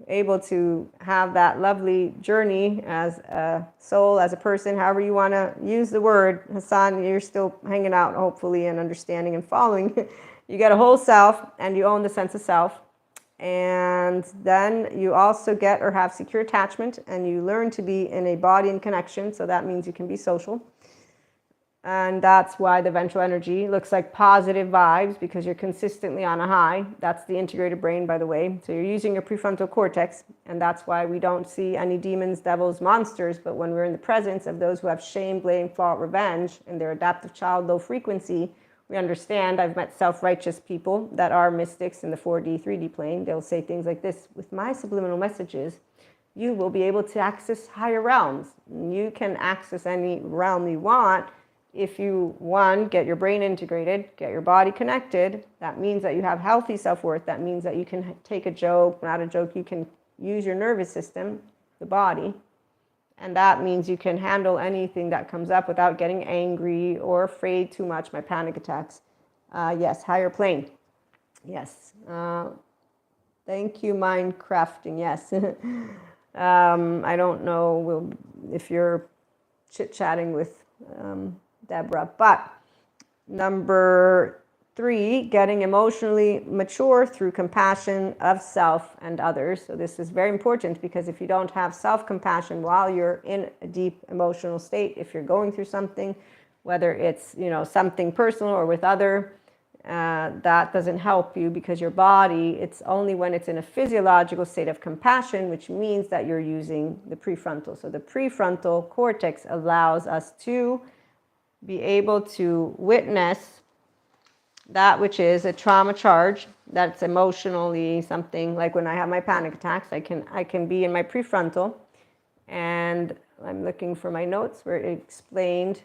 able to have that lovely journey as a soul, as a person, however you want to use the word. Hassan, you're still hanging out, hopefully, and understanding and following. You get a whole self, and you own the sense of self. And then you also get or have secure attachment, and you learn to be in a body and connection. So that means you can be social. And that's why the ventral energy looks like positive vibes, because you're consistently on a high. That's the integrated brain, by the way. So you're using your prefrontal cortex, and that's why we don't see any demons, devils, monsters. But when we're in the presence of those who have shame, blame, fault, revenge, and their adaptive child, low frequency, we understand. I've met self-righteous people that are mystics in the 4D, 3D plane. They'll say things like this: with my subliminal messages, you will be able to access higher realms. You can access any realm you want if you, one, get your brain integrated, get your body connected. That means that you have healthy self-worth. That means that you can take a joke, not a joke. You can use your nervous system, the body. And that means you can handle anything that comes up without getting angry or afraid too much. My panic attacks. Yes, higher plane. Yes. Thank you, mind crafting. Yes. I don't know if you're chit-chatting with Deborah. But number 3, getting emotionally mature through compassion of self and others. So this is very important, because if you don't have self-compassion while you're in a deep emotional state, if you're going through something, whether it's, something personal or with other, that doesn't help you, because your body, it's only when it's in a physiological state of compassion, which means that you're using the prefrontal. So the prefrontal cortex allows us to be able to witness that which is a trauma charge, that's emotionally something. Like when I have my panic attacks, I can be in my prefrontal, and I'm looking for my notes where it explained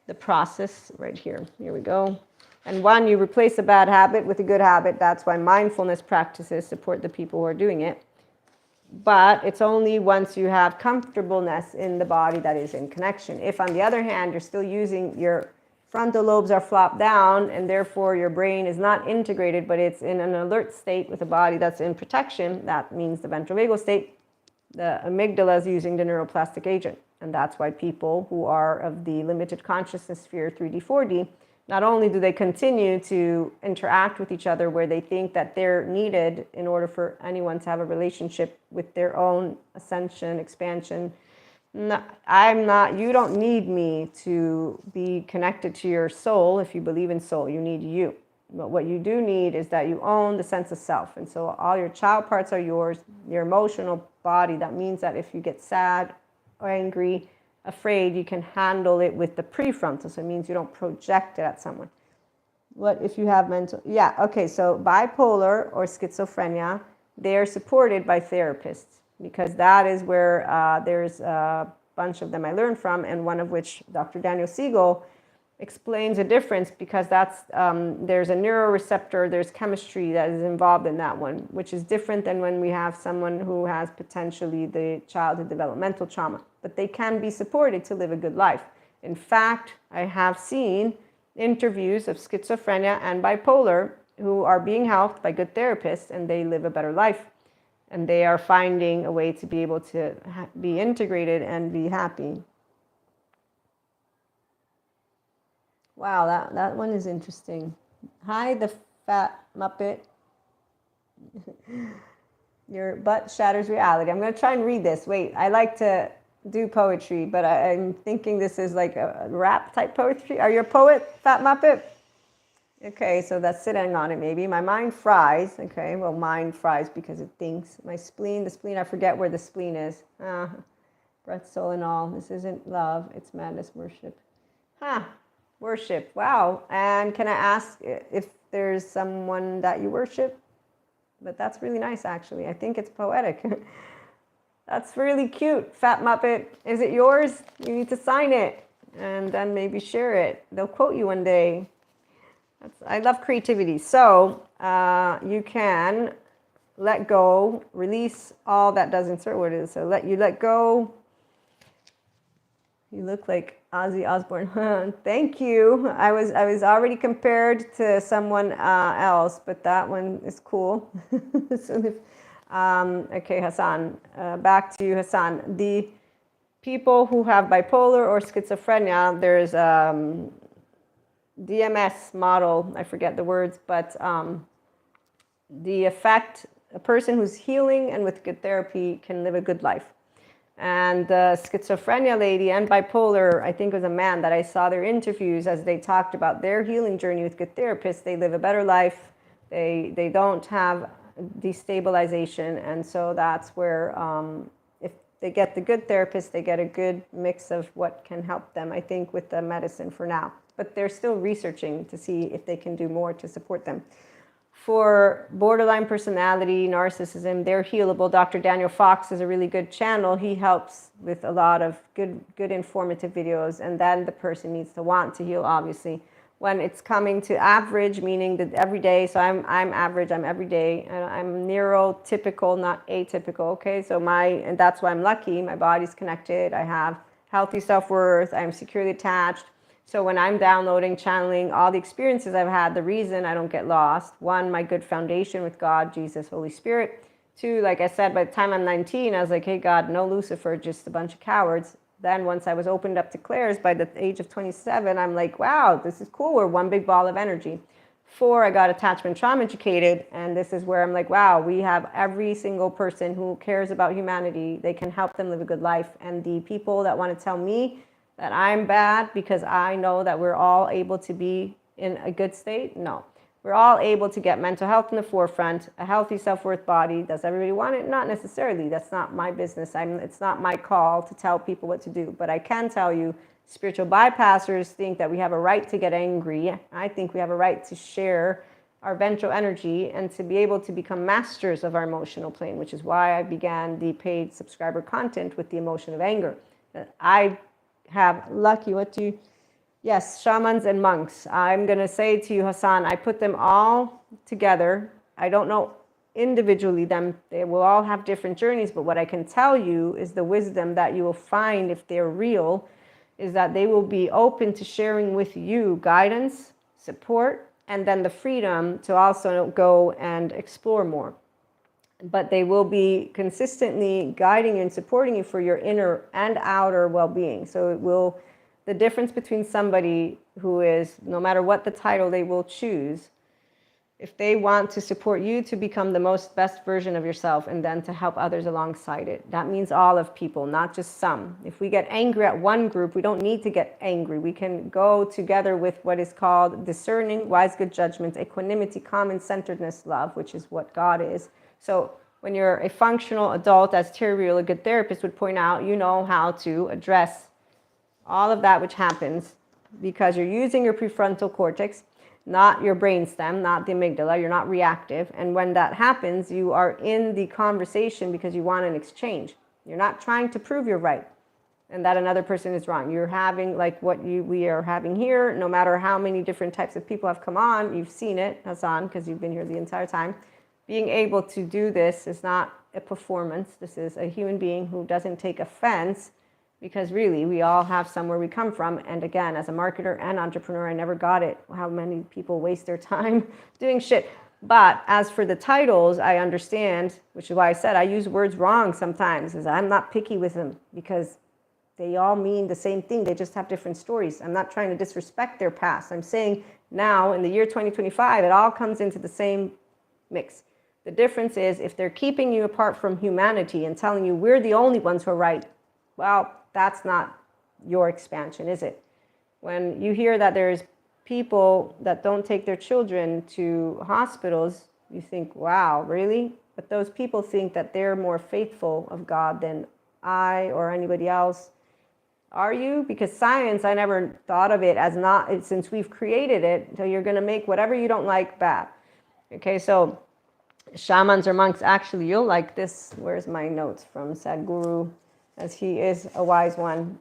the process right here. Here we go. And one, you replace a bad habit with a good habit. That's why mindfulness practices support the people who are doing it. But it's only once you have comfortableness in the body that is in connection. If, on the other hand, you're still using your frontal lobes are flopped down, and therefore your brain is not integrated, but it's in an alert state with a body that's in protection, that means the ventral vagal state, the amygdala is using the neuroplastic agent. And that's why people who are of the limited consciousness sphere, 3D, 4D, not only do they continue to interact with each other where they think that they're needed in order for anyone to have a relationship with their own ascension, expansion. No, you don't need me to be connected to your soul. If you believe in soul, you need you. But what you do need is that you own the sense of self. And so all your child parts are yours, your emotional body. That means that if you get sad or angry, afraid, you can handle it with the prefrontal. So it means you don't project it at someone. What if you have mental? Yeah, okay, so bipolar or schizophrenia, they are supported by therapists, because that is where there's a bunch of them I learned from, and one of which Dr. Daniel Siegel explains a difference, because that's there's a neuroreceptor, there's chemistry that is involved in that one, which is different than when we have someone who has potentially the childhood developmental trauma. But they can be supported to live a good life. In fact, I have seen interviews of schizophrenia and bipolar who are being helped by good therapists, and they live a better life. And they are finding a way to be able to be integrated and be happy. Wow, that one is interesting. Hi, the fat Muppet. Your butt shatters reality. I'm going to try and read this. Wait, I like to do poetry, but I'm thinking this is like a rap type poetry. Are you a poet, fat Muppet? Okay, so that's sitting on it maybe. My mind fries. Okay, well, mind fries because it thinks. My spleen, the spleen, I forget where the spleen is. Breath, soul, and all. This isn't love, it's madness, worship. Worship. Wow. And can I ask if there's someone that you worship? But that's really nice, actually. I think it's poetic. That's really cute. Fat Muppet. Is it yours? You need to sign it and then maybe share it. They'll quote you one day. I love creativity. So you can let go, release all that doesn't serve what it is. So let go. You look like Ozzy Osbourne. Thank you. I was already compared to someone else, but that one is cool. So Okay, Hassan, back to you, Hassan. The people who have bipolar or schizophrenia, there's DMS model, I forget the words, but the effect, a person who's healing and with good therapy can live a good life. And the schizophrenia lady and bipolar, I think it was a man that I saw their interviews as they talked about their healing journey with good therapists. They live a better life. They don't have destabilization. And so that's where if they get the good therapist, they get a good mix of what can help them, I think, with the medicine for now. But they're still researching to see if they can do more to support them. For borderline personality, narcissism, they're healable. Dr. Daniel Fox is a really good channel. He helps with a lot of good informative videos, and then the person needs to want to heal, obviously. When it's coming to average, meaning that every day, so I'm average, I'm everyday, and I'm neurotypical, not atypical, okay? So and that's why I'm lucky. My body's connected. I have healthy self-worth. I'm securely attached. So when I'm downloading, channeling all the experiences I've had, the reason I don't get lost, one, my good foundation with God, Jesus, Holy Spirit. Two, like I said, by the time I'm 19, I was like, hey, God, no Lucifer, just a bunch of cowards. Then once I was opened up to clairs by the age of 27, I'm like, wow, this is cool. We're one big ball of energy. 4, I got attachment trauma educated. And this is where I'm like, wow, we have every single person who cares about humanity. They can help them live a good life. And the people that want to tell me that I'm bad because I know that we're all able to be in a good state. No, we're all able to get mental health in the forefront, a healthy self-worth body. Does everybody want it? Not necessarily. That's not my business. It's not my call to tell people what to do. But I can tell you, spiritual bypassers think that we have a right to get angry. I think we have a right to share our ventral energy and to be able to become masters of our emotional plane, which is why I began the paid subscriber content with the emotion of anger. I have lucky, yes, shamans and monks. I'm going to say to you, Hassan, I put them all together. I don't know individually them. They will all have different journeys, but what I can tell you is the wisdom that you will find if they're real is that they will be open to sharing with you guidance, support, and then the freedom to also go and explore more. But they will be consistently guiding you and supporting you for your inner and outer well-being. So the difference between somebody who is, no matter what the title they will choose, if they want to support you to become the best version of yourself and then to help others alongside it. That means all of people, not just some. If we get angry at one group, we don't need to get angry. We can go together with what is called discerning, wise, good judgment, equanimity, common-centeredness, love, which is what God is. So when you're a functional adult, as Terry Real, a good therapist, would point out, you know how to address all of that which happens because you're using your prefrontal cortex, not your brainstem, not the amygdala. You're not reactive. And when that happens, you are in the conversation because you want an exchange. You're not trying to prove you're right and that another person is wrong. You're having like what we are having here, no matter how many different types of people have come on. You've seen it, Hassan, because you've been here the entire time. Being able to do this is not a performance. This is a human being who doesn't take offense because really we all have somewhere we come from. And again, as a marketer and entrepreneur, I never got it, how many people waste their time doing shit. But as for the titles, I understand, which is why I said I use words wrong sometimes, is I'm not picky with them because they all mean the same thing. They just have different stories. I'm not trying to disrespect their past. I'm saying now in the year 2025, it all comes into the same mix. The difference is if they're keeping you apart from humanity and telling you we're the only ones who are right, well, that's not your expansion, is it? When you hear that there's people that don't take their children to hospitals, you think, wow, really? But those people think that they're more faithful of God than I or anybody else. Are you? Because science, I never thought of it as not, since we've created it, so you're going to make whatever you don't like bad. Okay, so shamans or monks, actually, you'll like this. Where's my notes from Sadhguru, as he is a wise one.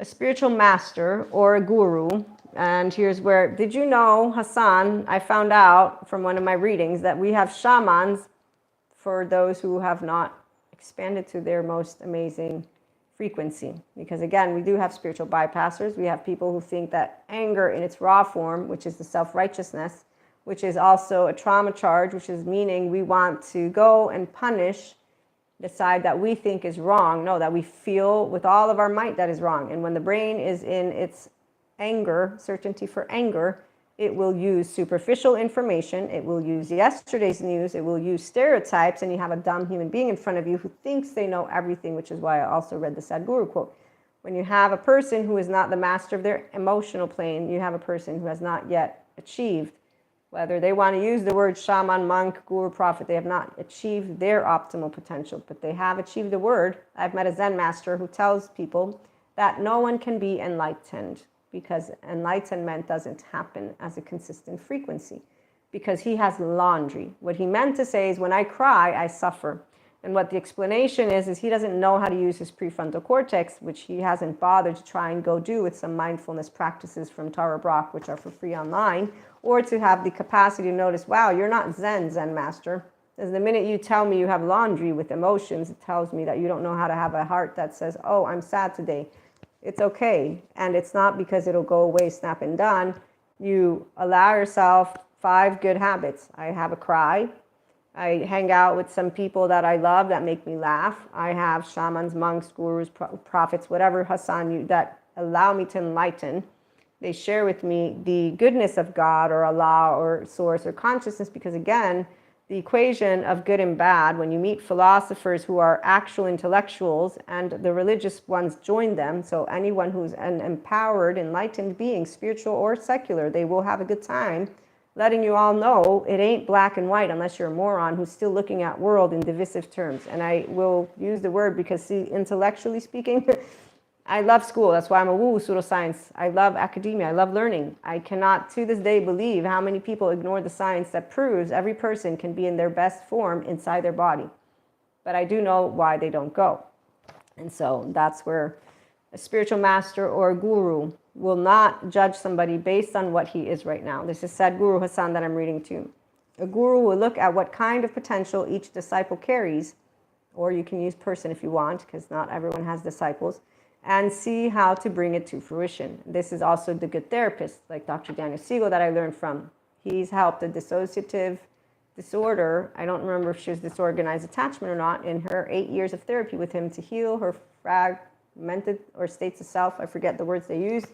A spiritual master or a guru. And here's where, did you know, Hassan, I found out from one of my readings that we have shamans for those who have not expanded to their most amazing frequency. Because again, we do have spiritual bypassers. We have people who think that anger in its raw form, which is the self-righteousness, which is also a trauma charge, which is meaning we want to go and punish the side that we think is wrong. No, that we feel with all of our might that is wrong. And when the brain is in its anger, certainty for anger, it will use superficial information. It will use yesterday's news. It will use stereotypes. And you have a dumb human being in front of you who thinks they know everything, which is why I also read the Sadhguru quote. When you have a person who is not the master of their emotional plane, you have a person who has not yet achieved, whether they want to use the word shaman, monk, guru, prophet, they have not achieved their optimal potential, but they have achieved the word. I've met a Zen master who tells people that no one can be enlightened because enlightenment doesn't happen as a consistent frequency, because he has laundry. What he meant to say is, when I cry, I suffer. And what the explanation is he doesn't know how to use his prefrontal cortex, which he hasn't bothered to try and go do with some mindfulness practices from Tara Brach, which are for free online, or to have the capacity to notice, wow, you're not Zen master. Because the minute you tell me you have laundry with emotions, it tells me that you don't know how to have a heart that says, oh, I'm sad today. It's okay. And it's not because it'll go away, snap and done. You allow yourself 5 good habits. I have a cry. I hang out with some people that I love that make me laugh. I have shamans, monks, gurus, prophets, whatever, Hassan, that allow me to enlighten. They share with me the goodness of God or Allah or source or consciousness, because again, the equation of good and bad, when you meet philosophers who are actual intellectuals and the religious ones join them, so anyone who's an empowered, enlightened being, spiritual or secular, they will have a good time letting you all know it ain't black and white unless you're a moron who's still looking at world in divisive terms. And I will use the word because, see, intellectually speaking, I love school. That's why I'm a woo pseudoscience. I love academia. I love learning. I cannot to this day believe how many people ignore the science that proves every person can be in their best form inside their body. But I do know why they don't go. And so that's where a spiritual master or a guru will not judge somebody based on what he is right now. This is Sadhguru Hassan that I'm reading to. A guru will look at what kind of potential each disciple carries, or you can use person if you want, because not everyone has disciples, and see how to bring it to fruition. This is also the good therapist, like Dr. Daniel Siegel that I learned from. He's helped a dissociative disorder. I don't remember if she was disorganized attachment or not, in her 8 years of therapy with him to heal her fragmented or states of self. I forget the words they used,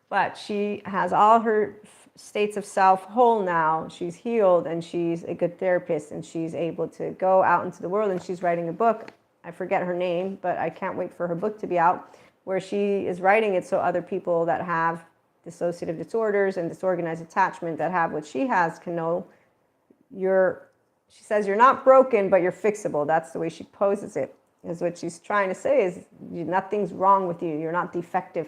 but she has all her states of self whole now. She's healed and she's a good therapist and she's able to go out into the world, and she's writing a book. I forget her name, but I can't wait for her book to be out, where she is writing it so other people that have dissociative disorders and disorganized attachment that have what she has can know she says you're not broken, but you're fixable. That's the way she poses it. Is what she's trying to say is nothing's wrong with you. You're not defective.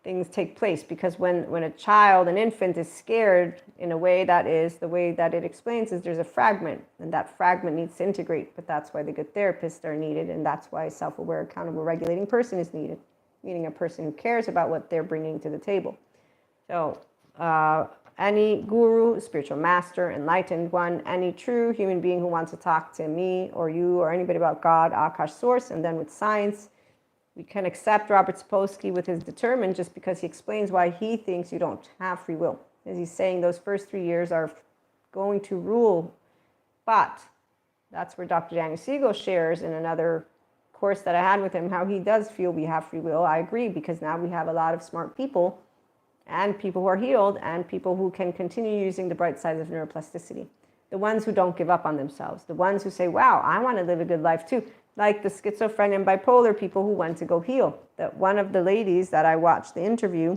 Things take place because when a child, an infant is scared in a way that is, the way that it explains is there's a fragment, and that fragment needs to integrate. But that's why the good therapists are needed, and that's why a self-aware, accountable, regulating person is needed, meaning a person who cares about what they're bringing to the table. So any guru, spiritual master, enlightened one, any true human being who wants to talk to me or you or anybody about God, Akash source, and then with science, we can accept Robert Sapolsky with his determined just because he explains why he thinks you don't have free will. As he's saying, those first 3 years are going to rule. But that's where Dr. Daniel Siegel shares in another course that I had with him, how he does feel we have free will. I agree, because now we have a lot of smart people and people who are healed and people who can continue using the bright sides of neuroplasticity. The ones who don't give up on themselves. The ones who say, wow, I want to live a good life too. Like the schizophrenic and bipolar people who went to go heal. That one of the ladies that I watched the interview,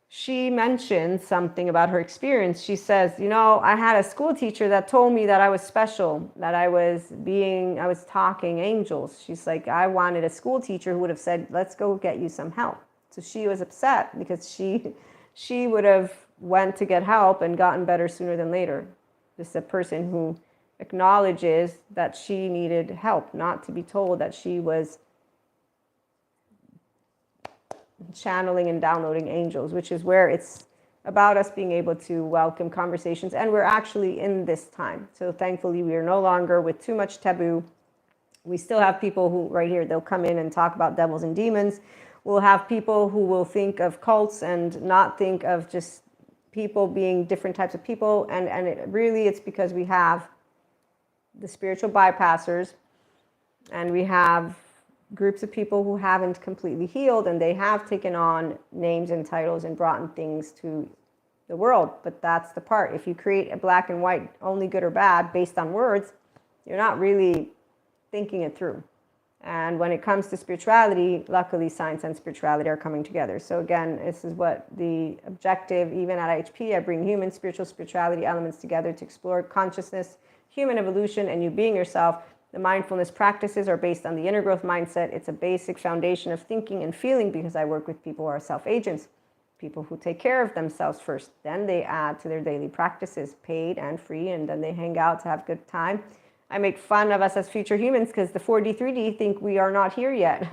she mentioned something about her experience. She says, I had a school teacher that told me that I was special, that I was talking angels. She's like, I wanted a school teacher who would have said, let's go get you some help. So she was upset because she would have went to get help and gotten better sooner than later. This is a person who acknowledges that she needed help, not to be told that she was channeling and downloading angels, which is where it's about us being able to welcome conversations. And we're actually in this time. So thankfully, we are no longer with too much taboo. We still have people who right here, they'll come in and talk about devils and demons. We'll have people who will think of cults and not think of just people being different types of people, and it's because we have the spiritual bypassers, and we have groups of people who haven't completely healed, and they have taken on names and titles and brought in things to the world. But that's the part. If you create a black and white, only good or bad, based on words, you're not really thinking it through. And when it comes to spirituality, luckily science and spirituality are coming together. So again, this is what the objective, even at IHP, I bring human, spirituality elements together to explore consciousness, human evolution, and you being yourself. The mindfulness practices are based on the inner growth mindset. It's a basic foundation of thinking and feeling, because I work with people who are self-agents, people who take care of themselves first. Then they add to their daily practices, paid and free, and then they hang out to have a good time. I make fun of us as future humans because the 4D, 3D think we are not here yet,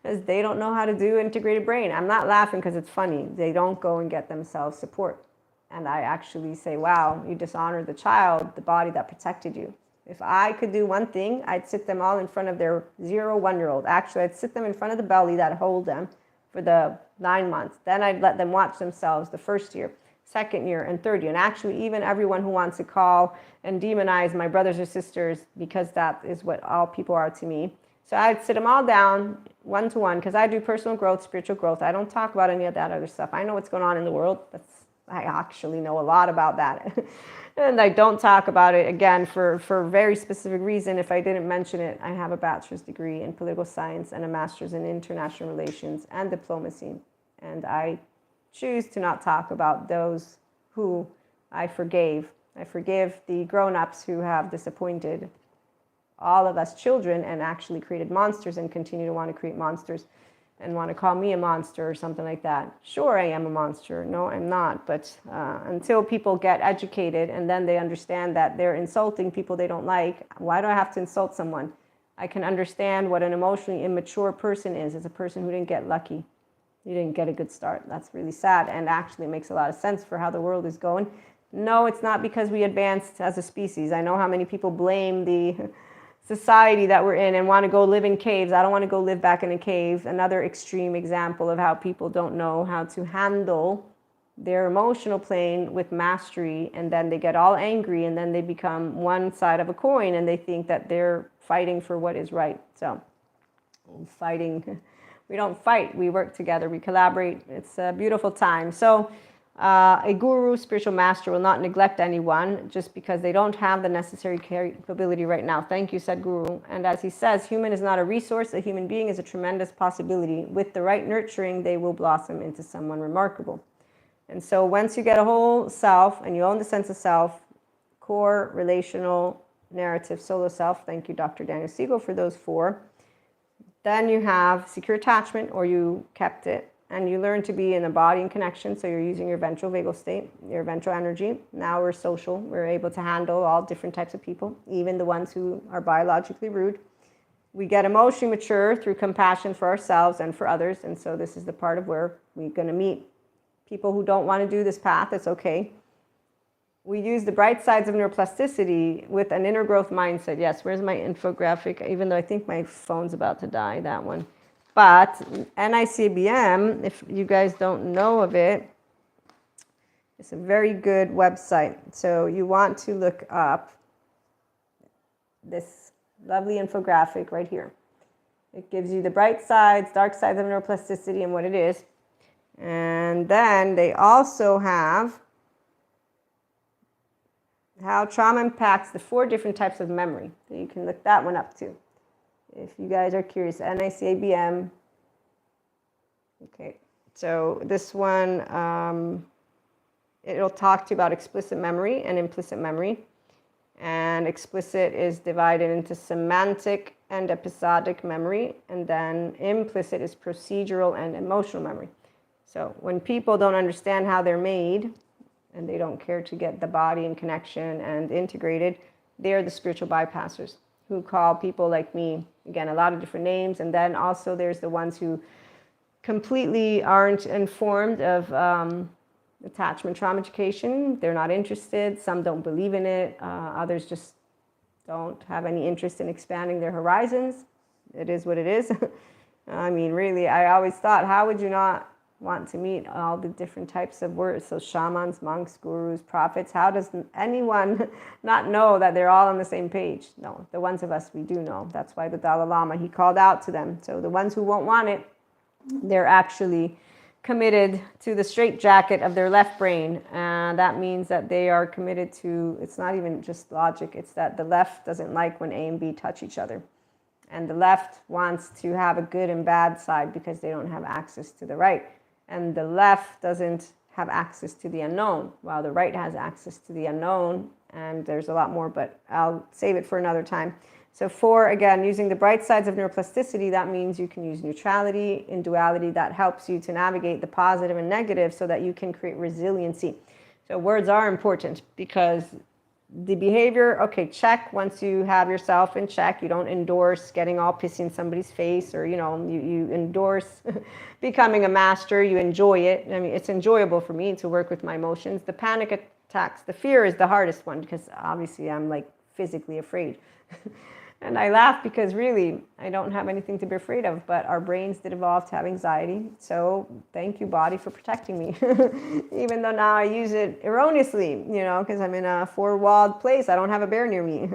because they don't know how to do integrated brain. I'm not laughing because it's funny. They don't go and get themselves support. And I actually say, wow, you dishonor the child, the body that protected you. If I could do one thing, I'd sit them all in front of their 0-1-year-old. Actually, I'd sit them in front of the belly that hold them for the 9 months. Then I'd let them watch themselves the first year, second year, and third year. And actually, even everyone who wants to call and demonize my brothers or sisters, because that is what all people are to me. So I'd sit them all down one-to-one, because I do personal growth, spiritual growth. I don't talk about any of that other stuff. I know what's going on in the world. I actually know a lot about that. And I don't talk about it, again, for a very specific reason. If I didn't mention it, I have a bachelor's degree in political science and a master's in international relations and diplomacy. And I choose to not talk about those who I forgave. I forgive the grown-ups who have disappointed all of us children and actually created monsters and continue to want to create monsters and want to call me a monster or something like that. Sure, I am a monster. No, I'm not. But until people get educated and then they understand that they're insulting people they don't like, why do I have to insult someone? I can understand what an emotionally immature person is. It's a person who didn't get lucky. You didn't get a good start. That's really sad, and actually makes a lot of sense for how the world is going. No, it's not because we advanced as a species. I know how many people blame the society that we're in and want to go live in caves. I don't want to go live back in a cave. Another extreme example of how people don't know how to handle their emotional plane with mastery, and then they get all angry, and then they become one side of a coin, and they think that they're fighting for what is right. So fighting, we don't fight, we work together, we collaborate. It's a beautiful time. So a guru, spiritual master, will not neglect anyone just because they don't have the necessary capability right now. Thank you, said Guru. And as he says, human is not a resource. A human being is a tremendous possibility. With the right nurturing, they will blossom into someone remarkable. And so once you get a whole self and you own the sense of self, core, relational, narrative, solo self, thank you, Dr. Daniel Siegel, for those 4. Then you have secure attachment, or you kept it. And you learn to be in a body and connection. So you're using your ventral vagal state, your ventral energy. Now we're social. We're able to handle all different types of people, even the ones who are biologically rude. We get emotionally mature through compassion for ourselves and for others. And so this is the part of where we're going to meet people who don't want to do this path. It's okay. We use the bright sides of neuroplasticity with an inner growth mindset. Yes, where's my infographic? Even though I think my phone's about to die, that one. But NICBM, if you guys don't know of it, it's a very good website. So you want to look up this lovely infographic right here. It gives you the bright sides, dark sides of neuroplasticity and what it is. And then they also have how trauma impacts the 4 different types of memory. So you can look that one up too, if you guys are curious. NICABM. Okay, so this one, it'll talk to you about explicit memory and implicit memory. And explicit is divided into semantic and episodic memory. And then implicit is procedural and emotional memory. So when people don't understand how they're made, and they don't care to get the body in connection and integrated, they're the spiritual bypassers who call people like me, again, a lot of different names. And then also there's the ones who completely aren't informed of attachment trauma education. They're not interested. Some don't believe in it. Others just don't have any interest in expanding their horizons. It is what it is. I mean, really, I always thought, how would you not want to meet all the different types of words. So shamans, monks, gurus, prophets. How does anyone not know that they're all on the same page? No, the ones of us, we do know. That's why the Dalai Lama, he called out to them. So the ones who won't want it, they're actually committed to the straitjacket of their left brain. And that means that they are committed to, it's not even just logic, it's that the left doesn't like when A and B touch each other. And the left wants to have a good and bad side because they don't have access to the right. And the left doesn't have access to the unknown, while the right has access to the unknown. And there's a lot more, but I'll save it for another time. So 4, again, using the bright sides of neuroplasticity, that means you can use neutrality in duality. That helps you to navigate the positive and negative so that you can create resiliency. So words are important because the behavior, okay, check once you have yourself in check. You don't endorse getting all pissy in somebody's face, or, you endorse becoming a master. You enjoy it. I mean, it's enjoyable for me to work with my emotions. The panic attacks, the fear is the hardest one because obviously I'm like physically afraid. And I laugh because really, I don't have anything to be afraid of, but our brains did evolve to have anxiety. So thank you, body, for protecting me. Even though now I use it erroneously, because I'm in a 4-walled place. I don't have a bear near me.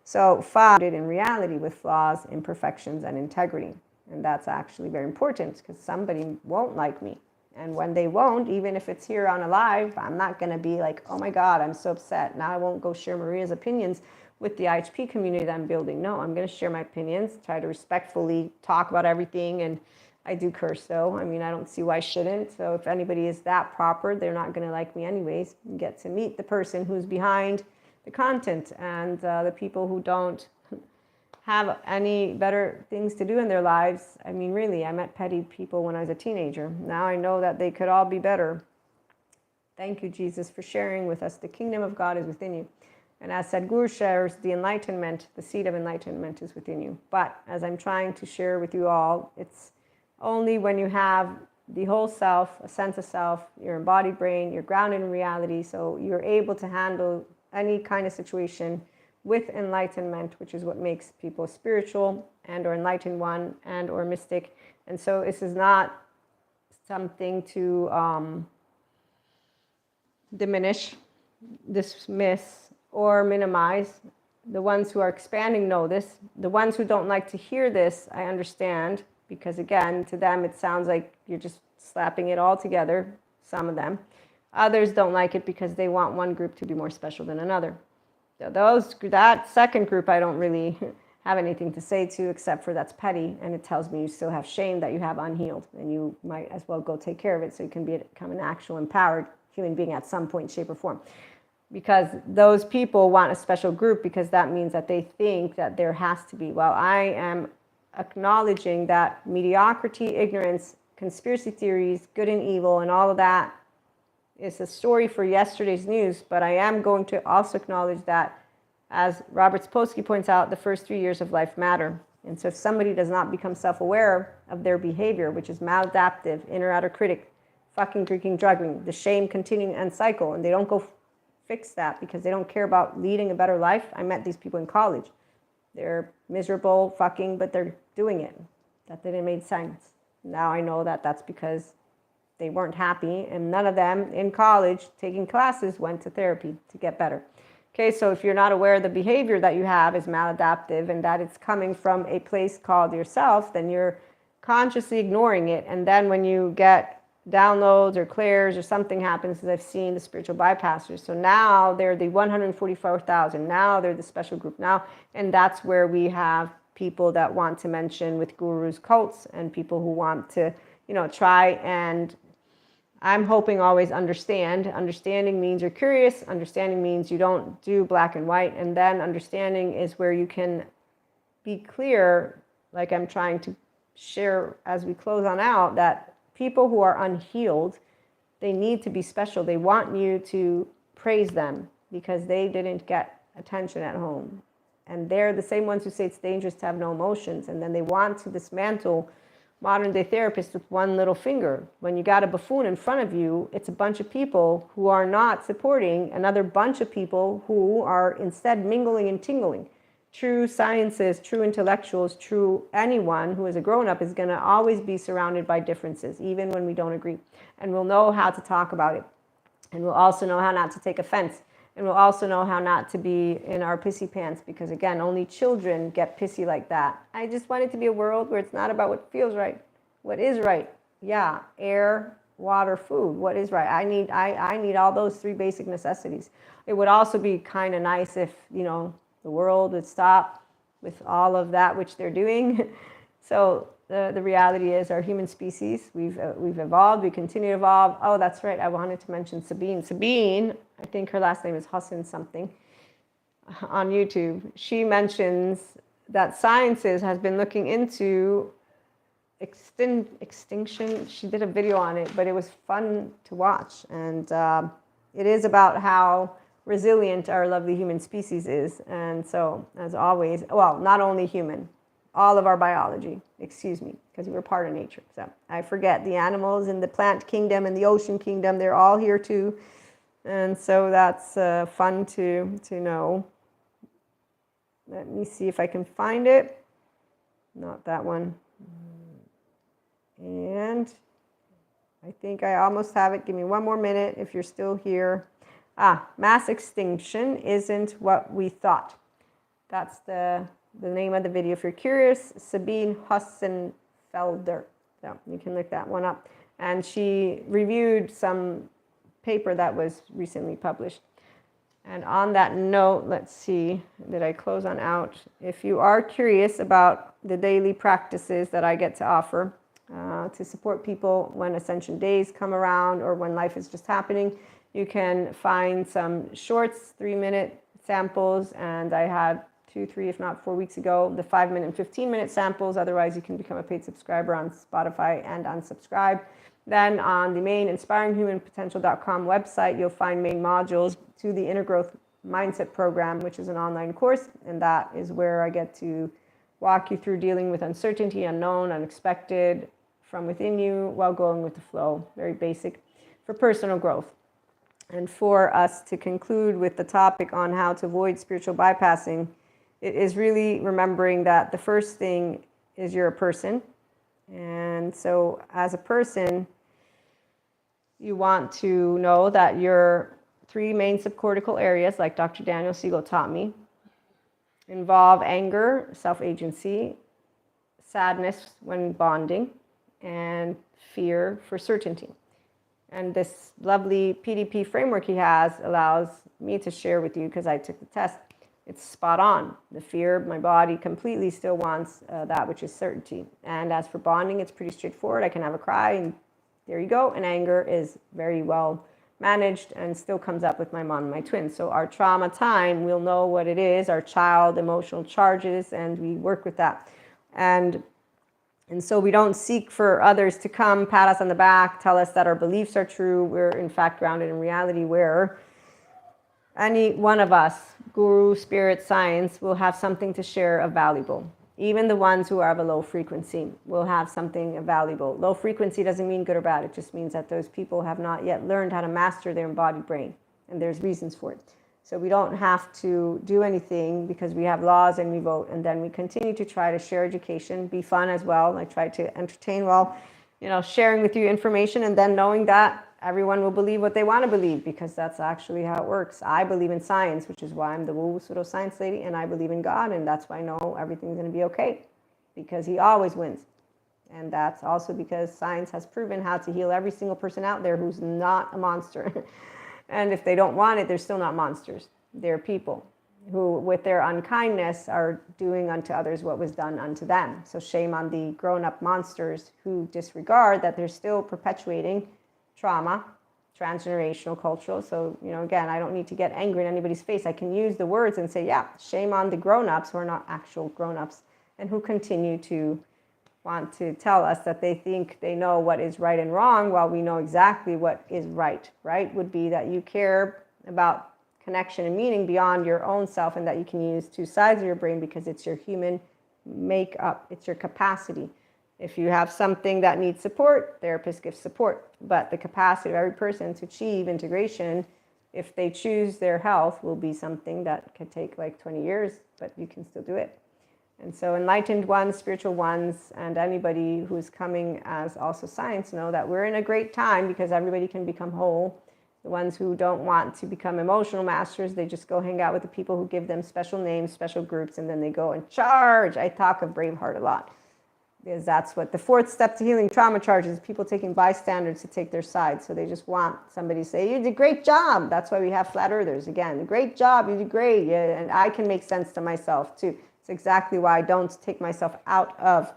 So 5, in reality with flaws, imperfections, and integrity. And that's actually very important because somebody won't like me. And when they won't, even if it's here on a live, I'm not going to be like, oh my God, I'm so upset. Now I won't go share Maria's opinions with the IHP community that I'm building. No, I'm going to share my opinions, try to respectfully talk about everything. And I do curse, though. I mean, I don't see why I shouldn't. So if anybody is that proper, they're not going to like me anyways. You get to meet the person who's behind the content, and the people who don't have any better things to do in their lives. I mean, really, I met petty people when I was a teenager. Now I know that they could all be better. Thank you, Jesus, for sharing with us. The kingdom of God is within you. And as Sadhguru shares, the enlightenment, the seed of enlightenment is within you. But as I'm trying to share with you all, it's only when you have the whole self, a sense of self, your embodied brain, you're grounded in reality, so you're able to handle any kind of situation with enlightenment, which is what makes people spiritual and or enlightened one and or mystic. And so this is not something to diminish, dismiss, or minimize. The ones who are expanding know this. The ones who don't like to hear this, I understand, because again, to them it sounds like you're just slapping it all together, some of them. Others don't like it because they want one group to be more special than another. That second group I don't really have anything to say to, except for that's petty, and it tells me you still have shame that you have unhealed, and you might as well go take care of it so you can become an actual empowered human being at some point, shape, or form. Because those people want a special group because that means that they think that there has to be. Well, I am acknowledging that mediocrity, ignorance, conspiracy theories, good and evil, and all of that is a story for yesterday's news. But I am going to also acknowledge that, as Robert Sapolsky points out, the first 3 years of life matter. And so if somebody does not become self-aware of their behavior, which is maladaptive, inner-outer critic, fucking, drinking, drugging, the shame continuing and cycle, and they don't go fix that because they don't care about leading a better life. I met these people in college. They're miserable, fucking, but they're doing it. That didn't make sense. Now I know that that's because they weren't happy, and none of them in college taking classes went to therapy to get better. Okay, so if you're not aware the behavior that you have is maladaptive and that it's coming from a place called yourself, then you're consciously ignoring it. And then when you get downloads or clears or something happens, as I've seen the spiritual bypassers. So now they're the 144,000. Now they're the special group now. And that's where we have people that want to mention with gurus, cults, and people who want to, try and I'm hoping always understand. Understanding means you're curious. Understanding means you don't do black and white. And then understanding is where you can be clear, like I'm trying to share as we close on out, that people who are unhealed, they need to be special. They want you to praise them because they didn't get attention at home. And they're the same ones who say it's dangerous to have no emotions. And then they want to dismantle modern day therapists with one little finger. When you got a buffoon in front of you, it's a bunch of people who are not supporting another bunch of people who are instead mingling and tingling, true scientists, true intellectuals, true anyone who is a grown-up is going to always be surrounded by differences, even when we don't agree. And we'll know how to talk about it. And we'll also know how not to take offense. And we'll also know how not to be in our pissy pants, because again, only children get pissy like that. I just want it to be a world where it's not about what feels right, what is right. Yeah, air, water, food, what is right. I need all those three basic necessities. It would also be kind of nice if, you know, the world would stop with all of that which they're doing. So the reality is our human species, we've evolved, we continue to evolve. Oh, that's right, I wanted to mention Sabine. Sabine, I think her last name is Hassan something, on YouTube. She mentions that sciences has been looking into extinction. She did a video on it, but it was fun to watch. And it is about how resilient our lovely human species is. And so, as always, well, not only human, all of our biology, excuse me, because we're part of nature. So I forget the animals in the plant kingdom and the ocean kingdom, they're all here too. And so that's fun to know. Let me see if I can find it. Not that one. And I think I almost have it. Give me one more minute if you're still here. Mass extinction isn't what we thought. That's the name of the video. If you're curious, Sabine Hossenfelder. So you can look that one up. And she reviewed some paper that was recently published. And on that note, let's see, did I close on out? If you are curious about the daily practices that I get to offer to support people when Ascension Days come around or when life is just happening, you can find some shorts, 3-minute samples, and I had 2, 3, if not 4 weeks ago, the 5-minute and 15-minute samples. Otherwise, you can become a paid subscriber on Spotify and unsubscribe. Then on the main inspiringhumanpotential.com website, you'll find main modules to the Inner Growth Mindset Program, which is an online course. And that is where I get to walk you through dealing with uncertainty, unknown, unexpected from within you while going with the flow. Very basic for personal growth. And for us to conclude with the topic on how to avoid spiritual bypassing, it is really remembering that the first thing is you're a person. And so as a person, you want to know that your 3 main subcortical areas, like Dr. Daniel Siegel taught me, involve anger, self-agency, sadness when bonding, and fear for certainty. And this lovely PDP framework he has allows me to share with you, because I took the test. It's spot on. The fear, my body completely still wants that which is certainty. And as for bonding, it's pretty straightforward. I can have a cry and there you go. And anger is very well managed and still comes up with my mom and my twins. So our trauma time, we'll know what it is, our child emotional charges, and we work with that. And so we don't seek for others to come, pat us on the back, tell us that our beliefs are true. We're in fact grounded in reality, where any one of us, guru, spirit, science, will have something to share of valuable. Even the ones who are of a low frequency will have something valuable. Low frequency doesn't mean good or bad. It just means that those people have not yet learned how to master their embodied brain. And there's reasons for it. So we don't have to do anything because we have laws and we vote. And then we continue to try to share education, be fun as well. I try to entertain while, sharing with you information, and then knowing that everyone will believe what they want to believe, because that's actually how it works. I believe in science, which is why I'm the woo pseudo science lady, and I believe in God, and that's why I know everything's going to be okay, because he always wins. And that's also because science has proven how to heal every single person out there who's not a monster. And if they don't want it, they're still not monsters. They're people who, with their unkindness, are doing unto others what was done unto them. So shame on the grown-up monsters who disregard that they're still perpetuating trauma, transgenerational, cultural. So, again, I don't need to get angry in anybody's face. I can use the words and say, yeah, shame on the grown-ups who are not actual grown-ups and who continue to want to tell us that they think they know what is right and wrong, while we know exactly what is right. Right would be that you care about connection and meaning beyond your own self, and that you can use 2 sides of your brain because it's your human makeup, it's your capacity. If you have something that needs support, therapist gives support. But the capacity of every person to achieve integration if they choose, their health will be something that could take like 20 years, but you can still do it. And so enlightened ones, spiritual ones, and anybody who's coming as also science know that we're in a great time because everybody can become whole. The ones who don't want to become emotional masters, they just go hang out with the people who give them special names, special groups, and then they go and charge. I talk of Braveheart a lot because that's what the fourth step to healing trauma charges, people taking bystanders to take their side. So they just want somebody to say, you did a great job. That's why we have flat earthers again. Great job, you did great. Yeah, and I can make sense to myself too. It's exactly why I don't take myself out of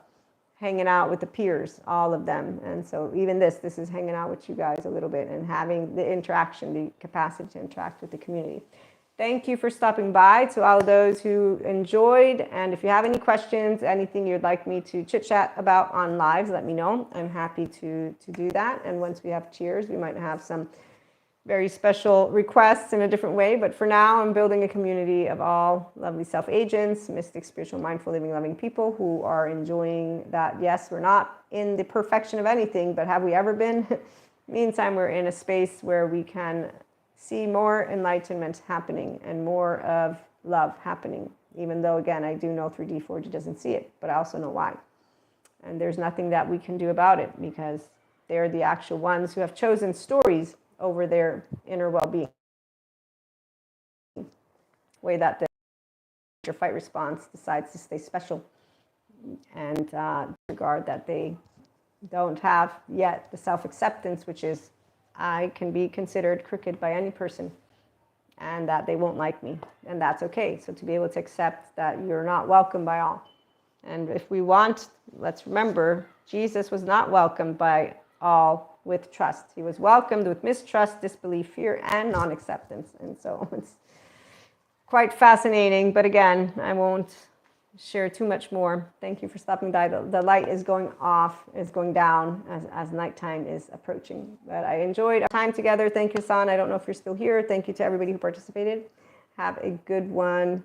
hanging out with the peers, all of them. And so even this is hanging out with you guys a little bit and having the interaction, the capacity to interact with the community. Thank you for stopping by, to all those who enjoyed. And if you have any questions, anything you'd like me to chit chat about on lives, let me know. I'm happy to do that. And once we have cheers, we might have some very special requests in a different way. But for now, I'm building a community of all lovely self-agents, mystic, spiritual, mindful, living, loving people who are enjoying that. Yes, we're not in the perfection of anything, but have we ever been? Meantime, we're in a space where we can see more enlightenment happening and more of love happening. Even though, again, I do know 3D, 4D doesn't see it, but I also know why. And there's nothing that we can do about it because they're the actual ones who have chosen stories over their inner well-being. Way that the fight response decides to stay special and regard that they don't have yet the self-acceptance, which is I can be considered crooked by any person and that they won't like me, and that's okay. So to be able to accept that you're not welcome by all. And if we want, let's remember, Jesus was not welcomed by all with trust. He was welcomed with mistrust, disbelief, fear, and non-acceptance. And so it's quite fascinating. But again, I won't share too much more. Thank you for stopping by. The light is going off, is going down as nighttime is approaching. But I enjoyed our time together. Thank you, San. I don't know if you're still here. Thank you to everybody who participated. Have a good one.